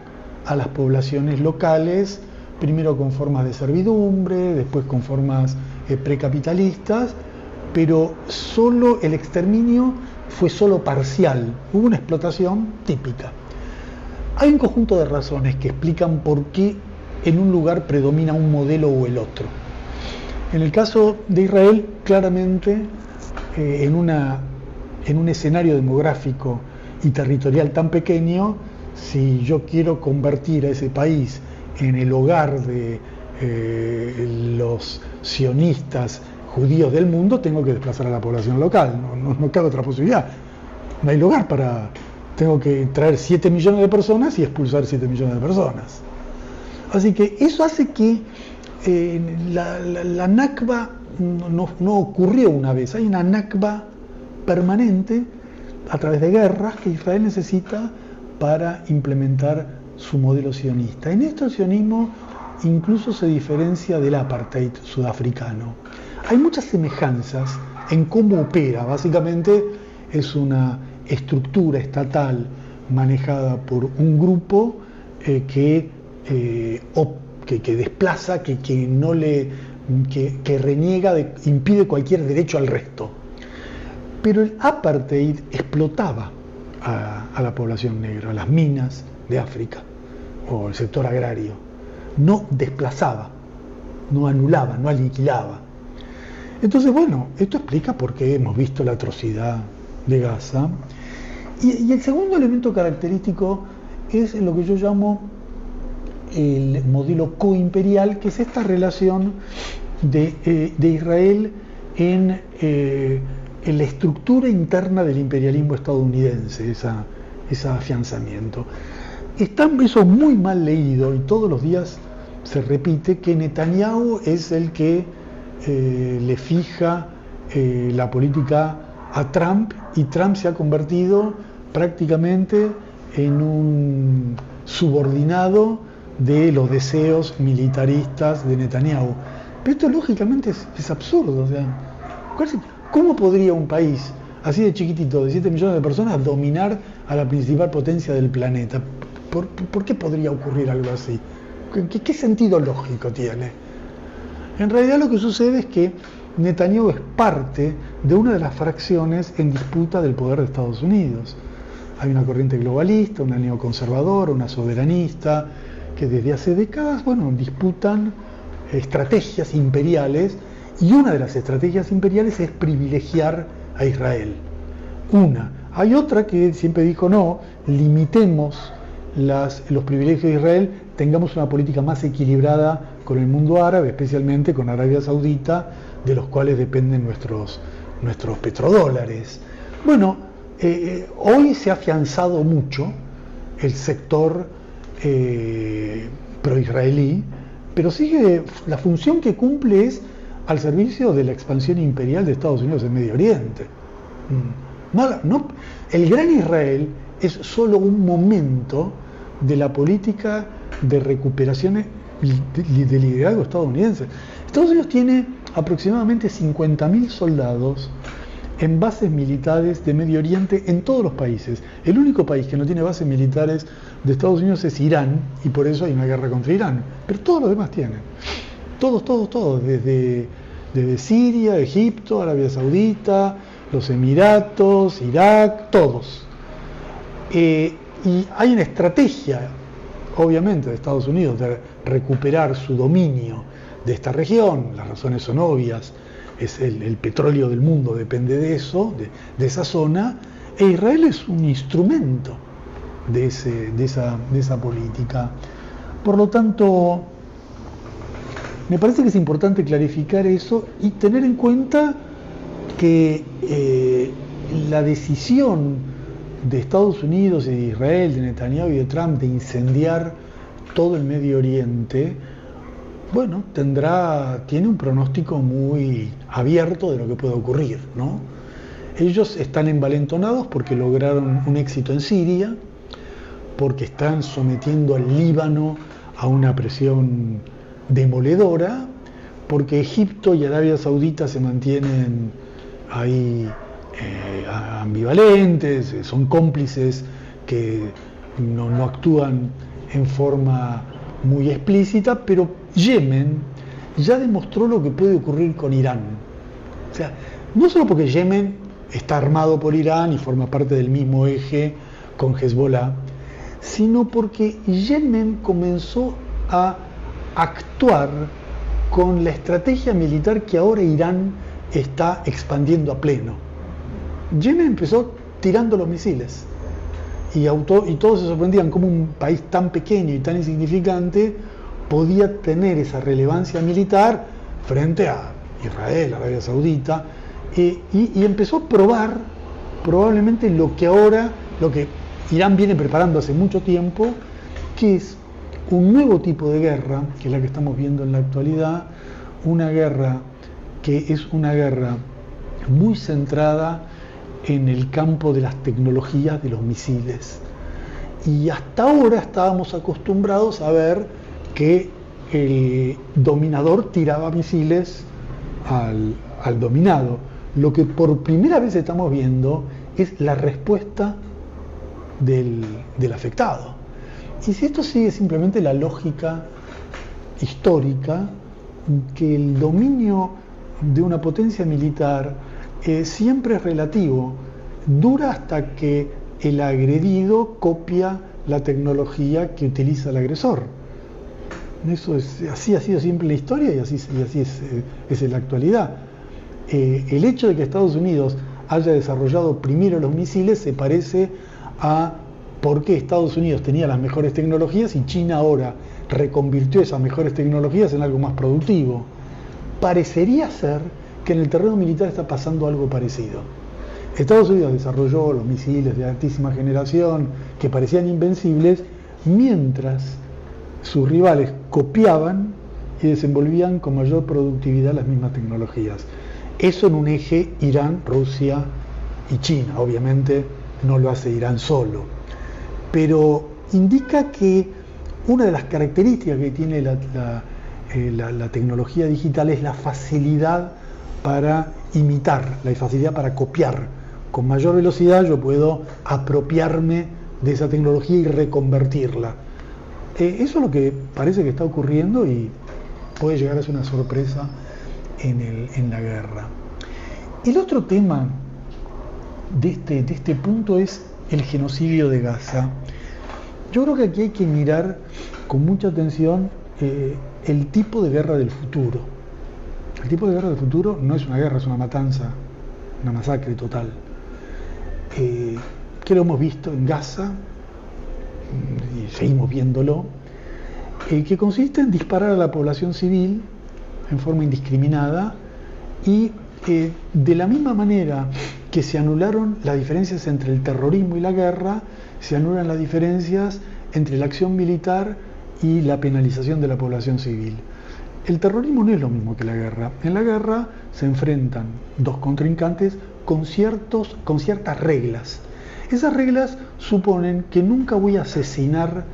a las poblaciones locales, primero con formas de servidumbre, después con formas precapitalistas, pero solo el exterminio fue solo parcial, hubo una explotación típica. Hay un conjunto de razones que explican por qué en un lugar predomina un modelo o el otro. En el caso de Israel, claramente, en un escenario demográfico y territorial tan pequeño, si yo quiero convertir a ese país en el hogar de los sionistas judíos del mundo, tengo que desplazar a la población local, no cabe otra posibilidad. No hay lugar tengo que traer 7 millones de personas y expulsar 7 millones de personas. Así que eso hace que la Nakba no ocurrió una vez, hay una Nakba permanente a través de guerras que Israel necesita para implementar su modelo sionista. En esto el sionismo incluso se diferencia del apartheid sudafricano. Hay muchas semejanzas en cómo opera. Básicamente es una estructura estatal manejada por un grupo que desplaza, que reniega, impide cualquier derecho al resto. Pero el apartheid explotaba a la población negra, a las minas de África o el sector agrario. No desplazaba, no anulaba, no aniquilaba. Entonces, bueno, esto explica por qué hemos visto la atrocidad de Gaza. Y el segundo elemento característico es lo que yo llamo el modelo coimperial, que es esta relación de Israel en la estructura interna del imperialismo estadounidense, ese afianzamiento. Está eso muy mal leído y todos los días se repite que Netanyahu es el que le fija la política a Trump, y Trump se ha convertido prácticamente en un subordinado de los deseos militaristas de Netanyahu. Pero esto lógicamente es absurdo. O sea, ¿cómo podría un país así de chiquitito, de 7 millones de personas, dominar a la principal potencia del planeta? ¿Por qué podría ocurrir algo así? ¿Qué sentido lógico tiene? En realidad lo que sucede es que Netanyahu es parte de una de las fracciones en disputa del poder de Estados Unidos. Hay una corriente globalista, una neoconservadora, una soberanista, que desde hace décadas, disputan estrategias imperiales, y una de las estrategias imperiales es privilegiar a Israel. Hay otra que siempre dijo, no, limitemos los privilegios de Israel, tengamos una política más equilibrada con el mundo árabe, especialmente con Arabia Saudita, de los cuales dependen nuestros petrodólares. Hoy se ha afianzado mucho el sector pro-israelí, pero sigue, la función que cumple es al servicio de la expansión imperial de Estados Unidos en Medio Oriente. El Gran Israel es solo un momento de la política de recuperación de liderazgo estadounidense. Estados Unidos tiene aproximadamente 50.000 soldados en bases militares de Medio Oriente en todos los países. El único país que no tiene bases militares de Estados Unidos es Irán, y por eso hay una guerra contra Irán. Pero todos los demás tienen. Todos, desde Siria, Egipto, Arabia Saudita, los Emiratos, Irak, todos. Y hay una estrategia, obviamente, de Estados Unidos de recuperar su dominio de esta región. Las razones son obvias, es el petróleo del mundo depende de eso, de esa zona, e Israel es un instrumento de esa política. Por lo tanto, me parece que es importante clarificar eso y tener en cuenta que la decisión de Estados Unidos y de Israel, de Netanyahu y de Trump de incendiar todo el Medio Oriente, tiene un pronóstico muy abierto de lo que puede ocurrir, ¿no? Ellos están envalentonados porque lograron un éxito en Siria, porque están sometiendo al Líbano a una presión demoledora, porque Egipto y Arabia Saudita se mantienen ahí ambivalentes, son cómplices que no actúan en forma muy explícita, pero Yemen ya demostró lo que puede ocurrir con Irán. O sea, no solo porque Yemen está armado por Irán y forma parte del mismo eje con Hezbollah, sino porque Yemen comenzó a actuar con la estrategia militar que ahora Irán está expandiendo a pleno. Yemen empezó tirando los misiles y todos se sorprendían cómo un país tan pequeño y tan insignificante podía tener esa relevancia militar frente a Israel, Arabia Saudita, y empezó a probar probablemente lo que Irán viene preparando hace mucho tiempo, que es un nuevo tipo de guerra, que es la que estamos viendo en la actualidad, una guerra que es una guerra muy centrada en el campo de las tecnologías de los misiles. Y hasta ahora estábamos acostumbrados a ver que el dominador tiraba misiles al dominado. lo que por primera vez estamos viendo es la respuesta del afectado. Y si esto sigue simplemente la lógica histórica, que el dominio de una potencia militar siempre es relativo, dura hasta que el agredido copia la tecnología que utiliza el agresor. Eso así ha sido siempre la historia y así es en la actualidad. El hecho de que Estados Unidos haya desarrollado primero los misiles se parece a por qué Estados Unidos tenía las mejores tecnologías y China ahora reconvirtió esas mejores tecnologías en algo más productivo. Parecería ser que en el terreno militar está pasando algo parecido. Estados Unidos desarrolló los misiles de altísima generación que parecían invencibles, mientras sus rivales copiaban y desenvolvían con mayor productividad las mismas tecnologías. Eso en un eje Irán, Rusia y China. Obviamente no lo hace Irán solo, pero indica que una de las características que tiene la tecnología digital es la facilidad para imitar, la facilidad para copiar. Con mayor velocidad yo puedo apropiarme de esa tecnología y reconvertirla. Eso es lo que parece que está ocurriendo y puede llegar a ser una sorpresa en la guerra. El otro tema de este punto es el genocidio de Gaza. Yo creo que aquí hay que mirar con mucha atención el tipo de guerra del futuro. El tipo de guerra del futuro no es una guerra, es una matanza, una masacre total. Que lo hemos visto en Gaza y seguimos viéndolo, que consiste en disparar a la población civil en forma indiscriminada y de la misma manera que se anularon las diferencias entre el terrorismo y la guerra, se anulan las diferencias entre la acción militar y la penalización de la población civil. El terrorismo no es lo mismo que la guerra. En la guerra se enfrentan dos contrincantes con ciertas reglas. Esas reglas suponen que nunca voy a asesinar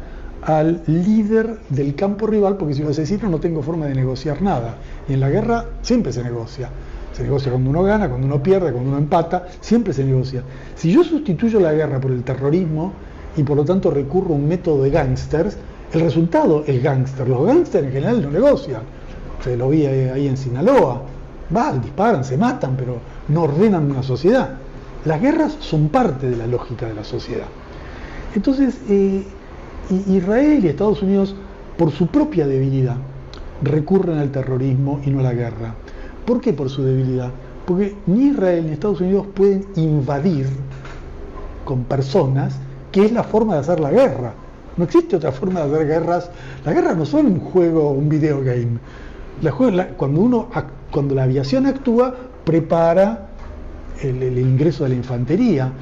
al líder del campo rival, porque si lo asesino no tengo forma de negociar nada. Y en la guerra siempre se negocia. Se negocia cuando uno gana, cuando uno pierde, cuando uno empata, siempre se negocia. Si yo sustituyo la guerra por el terrorismo y por lo tanto recurro a un método de gángsters, el resultado es gángster. Los gángsters en general no negocian. Se lo vi ahí en Sinaloa. Disparan, se matan, pero no ordenan una sociedad. Las guerras son parte de la lógica de la sociedad. Entonces, Israel y Estados Unidos, por su propia debilidad, recurren al terrorismo y no a la guerra. ¿Por qué por su debilidad? Porque ni Israel ni Estados Unidos pueden invadir con personas, que es la forma de hacer la guerra. No existe otra forma de hacer guerras. Las guerras no son un juego, un videogame. Cuando la aviación actúa, prepara el ingreso de la infantería.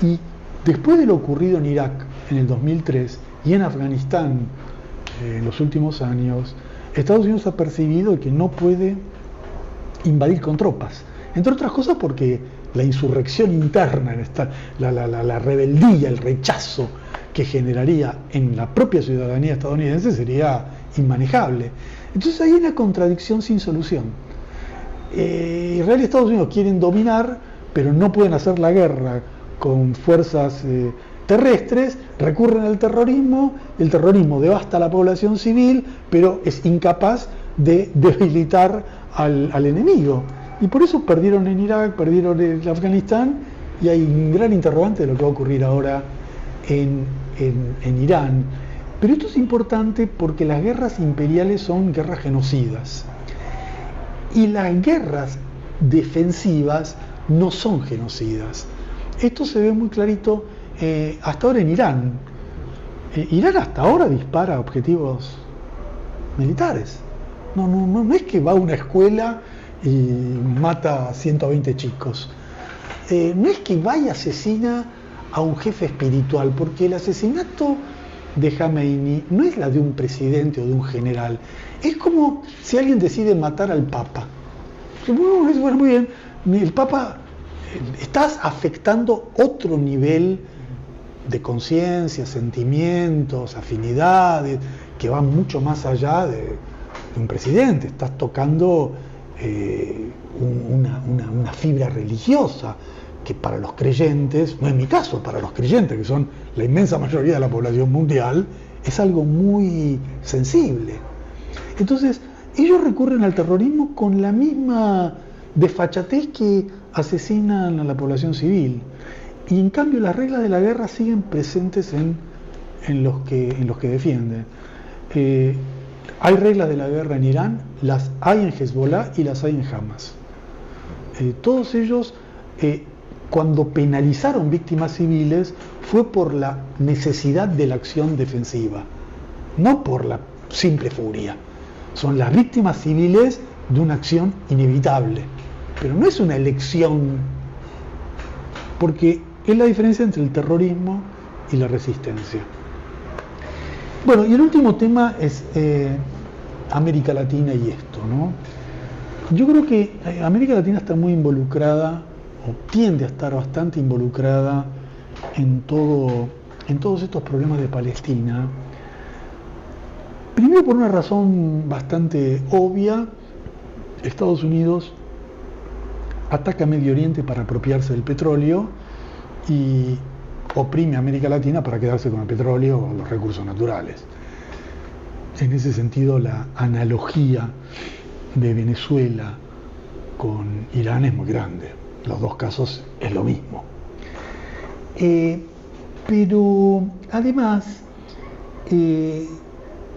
Y después de lo ocurrido en Irak en el 2003 y en Afganistán en los últimos años, Estados Unidos ha percibido que no puede invadir con tropas. Entre otras cosas porque la insurrección interna, la rebeldía, el rechazo que generaría en la propia ciudadanía estadounidense sería inmanejable. Entonces hay una contradicción sin solución. Israel y Estados Unidos quieren dominar, pero no pueden hacer la guerra con fuerzas terrestres, recurren al terrorismo, el terrorismo devasta a la población civil, pero es incapaz de debilitar al enemigo. Y por eso perdieron en Irak, perdieron en Afganistán, y hay un gran interrogante de lo que va a ocurrir ahora en Irán. Pero esto es importante porque las guerras imperiales son guerras genocidas. Y las guerras defensivas no son genocidas. Esto se ve muy clarito hasta ahora en Irán. Irán hasta ahora dispara objetivos militares. No es que va a una escuela y mata a 120 chicos. No es que va y asesina a un jefe espiritual, porque el asesinato de Khamenei no es la de un presidente o de un general. Es como si alguien decide matar al Papa. Bueno, muy bien, el Papa, estás afectando otro nivel de conciencia, sentimientos, afinidades, que van mucho más allá de un presidente. Estás tocando una fibra religiosa, que para los creyentes, no en mi caso, para los creyentes, que son la inmensa mayoría de la población mundial, es algo muy sensible. Entonces, ellos recurren al terrorismo con la misma desfachatez que asesinan a la población civil. Y en cambio las reglas de la guerra siguen presentes en los que defienden. Hay reglas de la guerra en Irán, las hay en Hezbollah y las hay en Hamas. Todos ellos, cuando penalizaron víctimas civiles, fue por la necesidad de la acción defensiva, no por la simple furia. Son las víctimas civiles de una acción inevitable, pero no es una elección, porque es la diferencia entre el terrorismo y la resistencia. Bueno, y el último tema es América Latina y esto, ¿no? Yo creo que América Latina está muy involucrada, o tiende a estar bastante involucrada en todos estos problemas de Palestina. Primero por una razón bastante obvia, Estados Unidos ataca a Medio Oriente para apropiarse del petróleo y oprime a América Latina para quedarse con el petróleo o los recursos naturales. En ese sentido, la analogía de Venezuela con Irán es muy grande. Los dos casos es lo mismo. Pero además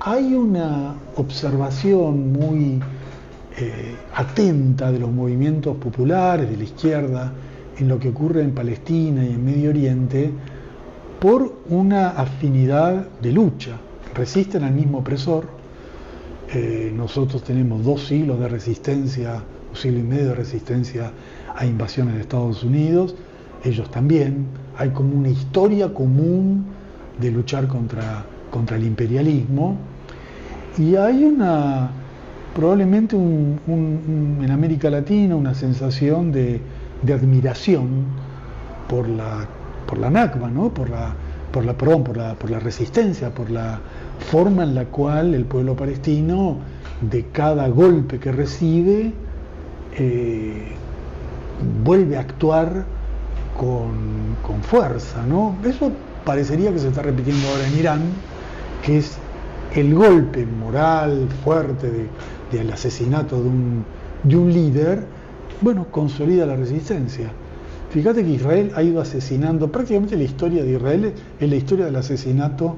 hay una observación muy atenta de los movimientos populares de la izquierda en lo que ocurre en Palestina y en Medio Oriente por una afinidad de lucha. Resisten al mismo opresor. Nosotros tenemos 2 siglos de resistencia, 1 siglo y medio de resistencia a invasiones de Estados Unidos. Ellos también. Hay como una historia común de luchar contra el imperialismo. Y hay probablemente en América Latina una sensación de admiración por la Nakba, ¿no? por la resistencia, por la forma en la cual el pueblo palestino, de cada golpe que recibe, vuelve a actuar con fuerza, ¿no? Eso parecería que se está repitiendo ahora en Irán, que es el golpe moral fuerte del asesinato de un líder, bueno, consolida la resistencia. Fíjate que Israel ha ido asesinando, prácticamente la historia de Israel es la historia del asesinato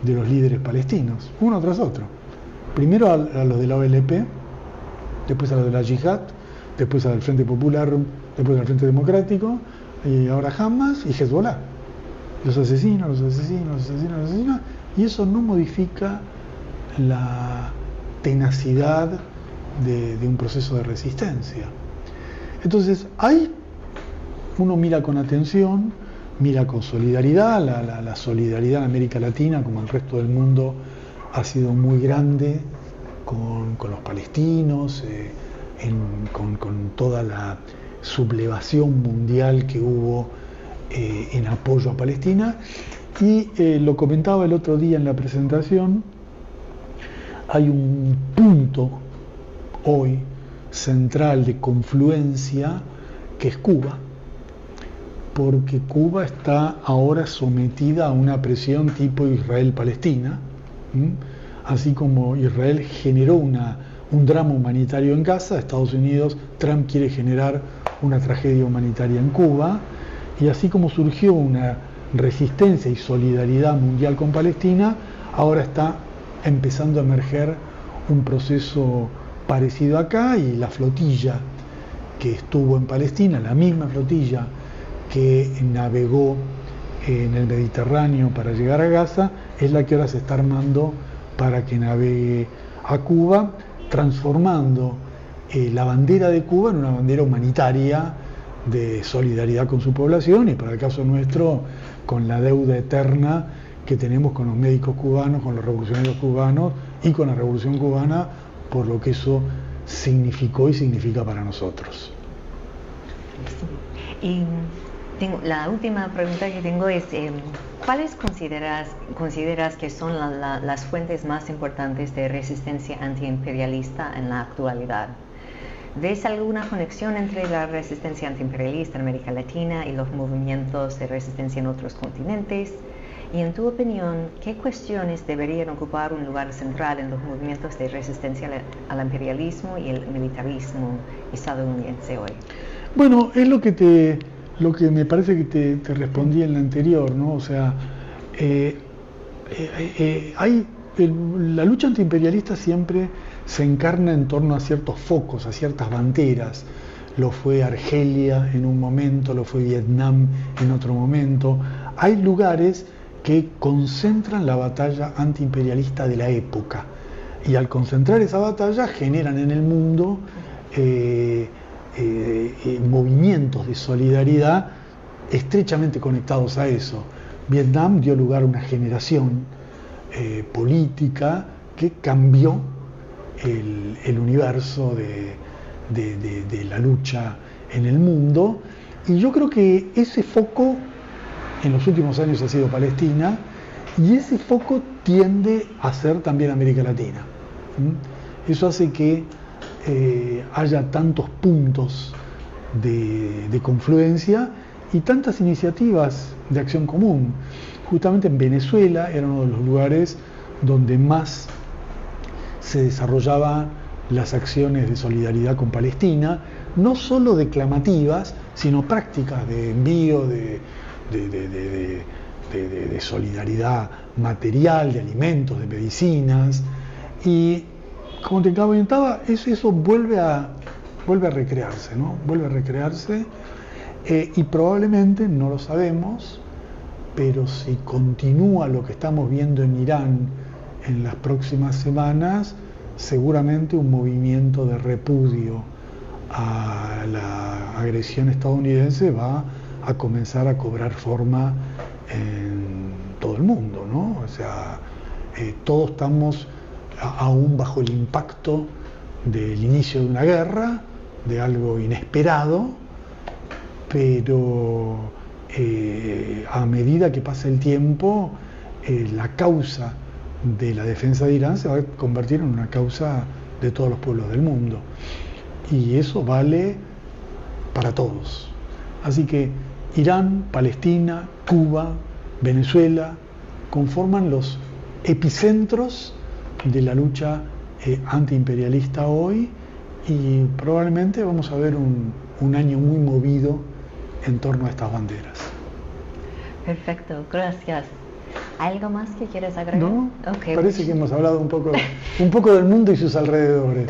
de los líderes palestinos, uno tras otro. Primero a los de la OLP, después a los de la Yihad, después al Frente Popular, después al Frente Democrático, y ahora Hamas y Hezbollah. Los asesinos, y eso no modifica la tenacidad de un proceso de resistencia. Entonces, uno mira con atención, mira con solidaridad, la solidaridad en América Latina, como el resto del mundo, ha sido muy grande con los palestinos, con toda la sublevación mundial que hubo en apoyo a Palestina. Y lo comentaba el otro día en la presentación, hay un punto hoy central de confluencia que es Cuba, porque Cuba está ahora sometida a una presión tipo Israel-Palestina, así como Israel generó un drama humanitario en Gaza, Estados Unidos, Trump quiere generar una tragedia humanitaria en Cuba, y así como surgió una resistencia y solidaridad mundial con Palestina, ahora está empezando a emerger un proceso parecido acá, y la flotilla que estuvo en Palestina, la misma flotilla que navegó en el Mediterráneo para llegar a Gaza, es la que ahora se está armando para que navegue a Cuba, transformando la bandera de Cuba en una bandera humanitaria de solidaridad con su población, y para el caso nuestro, con la deuda eterna que tenemos con los médicos cubanos, con los revolucionarios cubanos y con la Revolución Cubana, por lo que eso significó y significa para nosotros. Y la última pregunta que tengo es, ¿cuáles consideras que son las fuentes más importantes de resistencia antiimperialista en la actualidad? ¿Ves alguna conexión entre la resistencia antiimperialista en América Latina y los movimientos de resistencia en otros continentes? Y en tu opinión, ¿qué cuestiones deberían ocupar un lugar central en los movimientos de resistencia al imperialismo y el militarismo estadounidense hoy? Bueno, es lo que me parece que te respondí en la anterior, ¿no? O sea, la lucha antiimperialista siempre se encarna en torno a ciertos focos, a ciertas banderas. Lo fue Argelia en un momento, lo fue Vietnam en otro momento. Hay lugares que concentran la batalla antiimperialista de la época, y al concentrar esa batalla generan en el mundo movimientos de solidaridad estrechamente conectados a eso. Vietnam dio lugar a una generación política que cambió el universo de la lucha en el mundo, y yo creo que ese foco en los últimos años ha sido Palestina, y ese foco tiende a ser también América Latina. Eso hace que haya tantos puntos de confluencia y tantas iniciativas de acción común. Justamente en Venezuela era uno de los lugares donde más se desarrollaban las acciones de solidaridad con Palestina, no solo declamativas, sino prácticas de envío de solidaridad material, de alimentos, de medicinas. Y como te comentaba, eso vuelve a recrearse, ¿no? Vuelve a recrearse, y probablemente, no lo sabemos, pero si continúa lo que estamos viendo en Irán en las próximas semanas, seguramente un movimiento de repudio a la agresión estadounidense va a comenzar a cobrar forma en todo el mundo, ¿no? O sea, todos estamos aún bajo el impacto del inicio de una guerra, de algo inesperado, pero a medida que pasa el tiempo, la causa de la defensa de Irán se va a convertir en una causa de todos los pueblos del mundo, y eso vale para todos. Así que Irán, Palestina, Cuba, Venezuela conforman los epicentros de la lucha antiimperialista hoy, y probablemente vamos a ver un año muy movido en torno a estas banderas. Perfecto, gracias. ¿Algo más que quieres agregar? No, okay, parece que hemos hablado un poco del mundo y sus alrededores.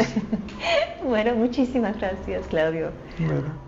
Bueno, muchísimas gracias, Claudio. Bueno.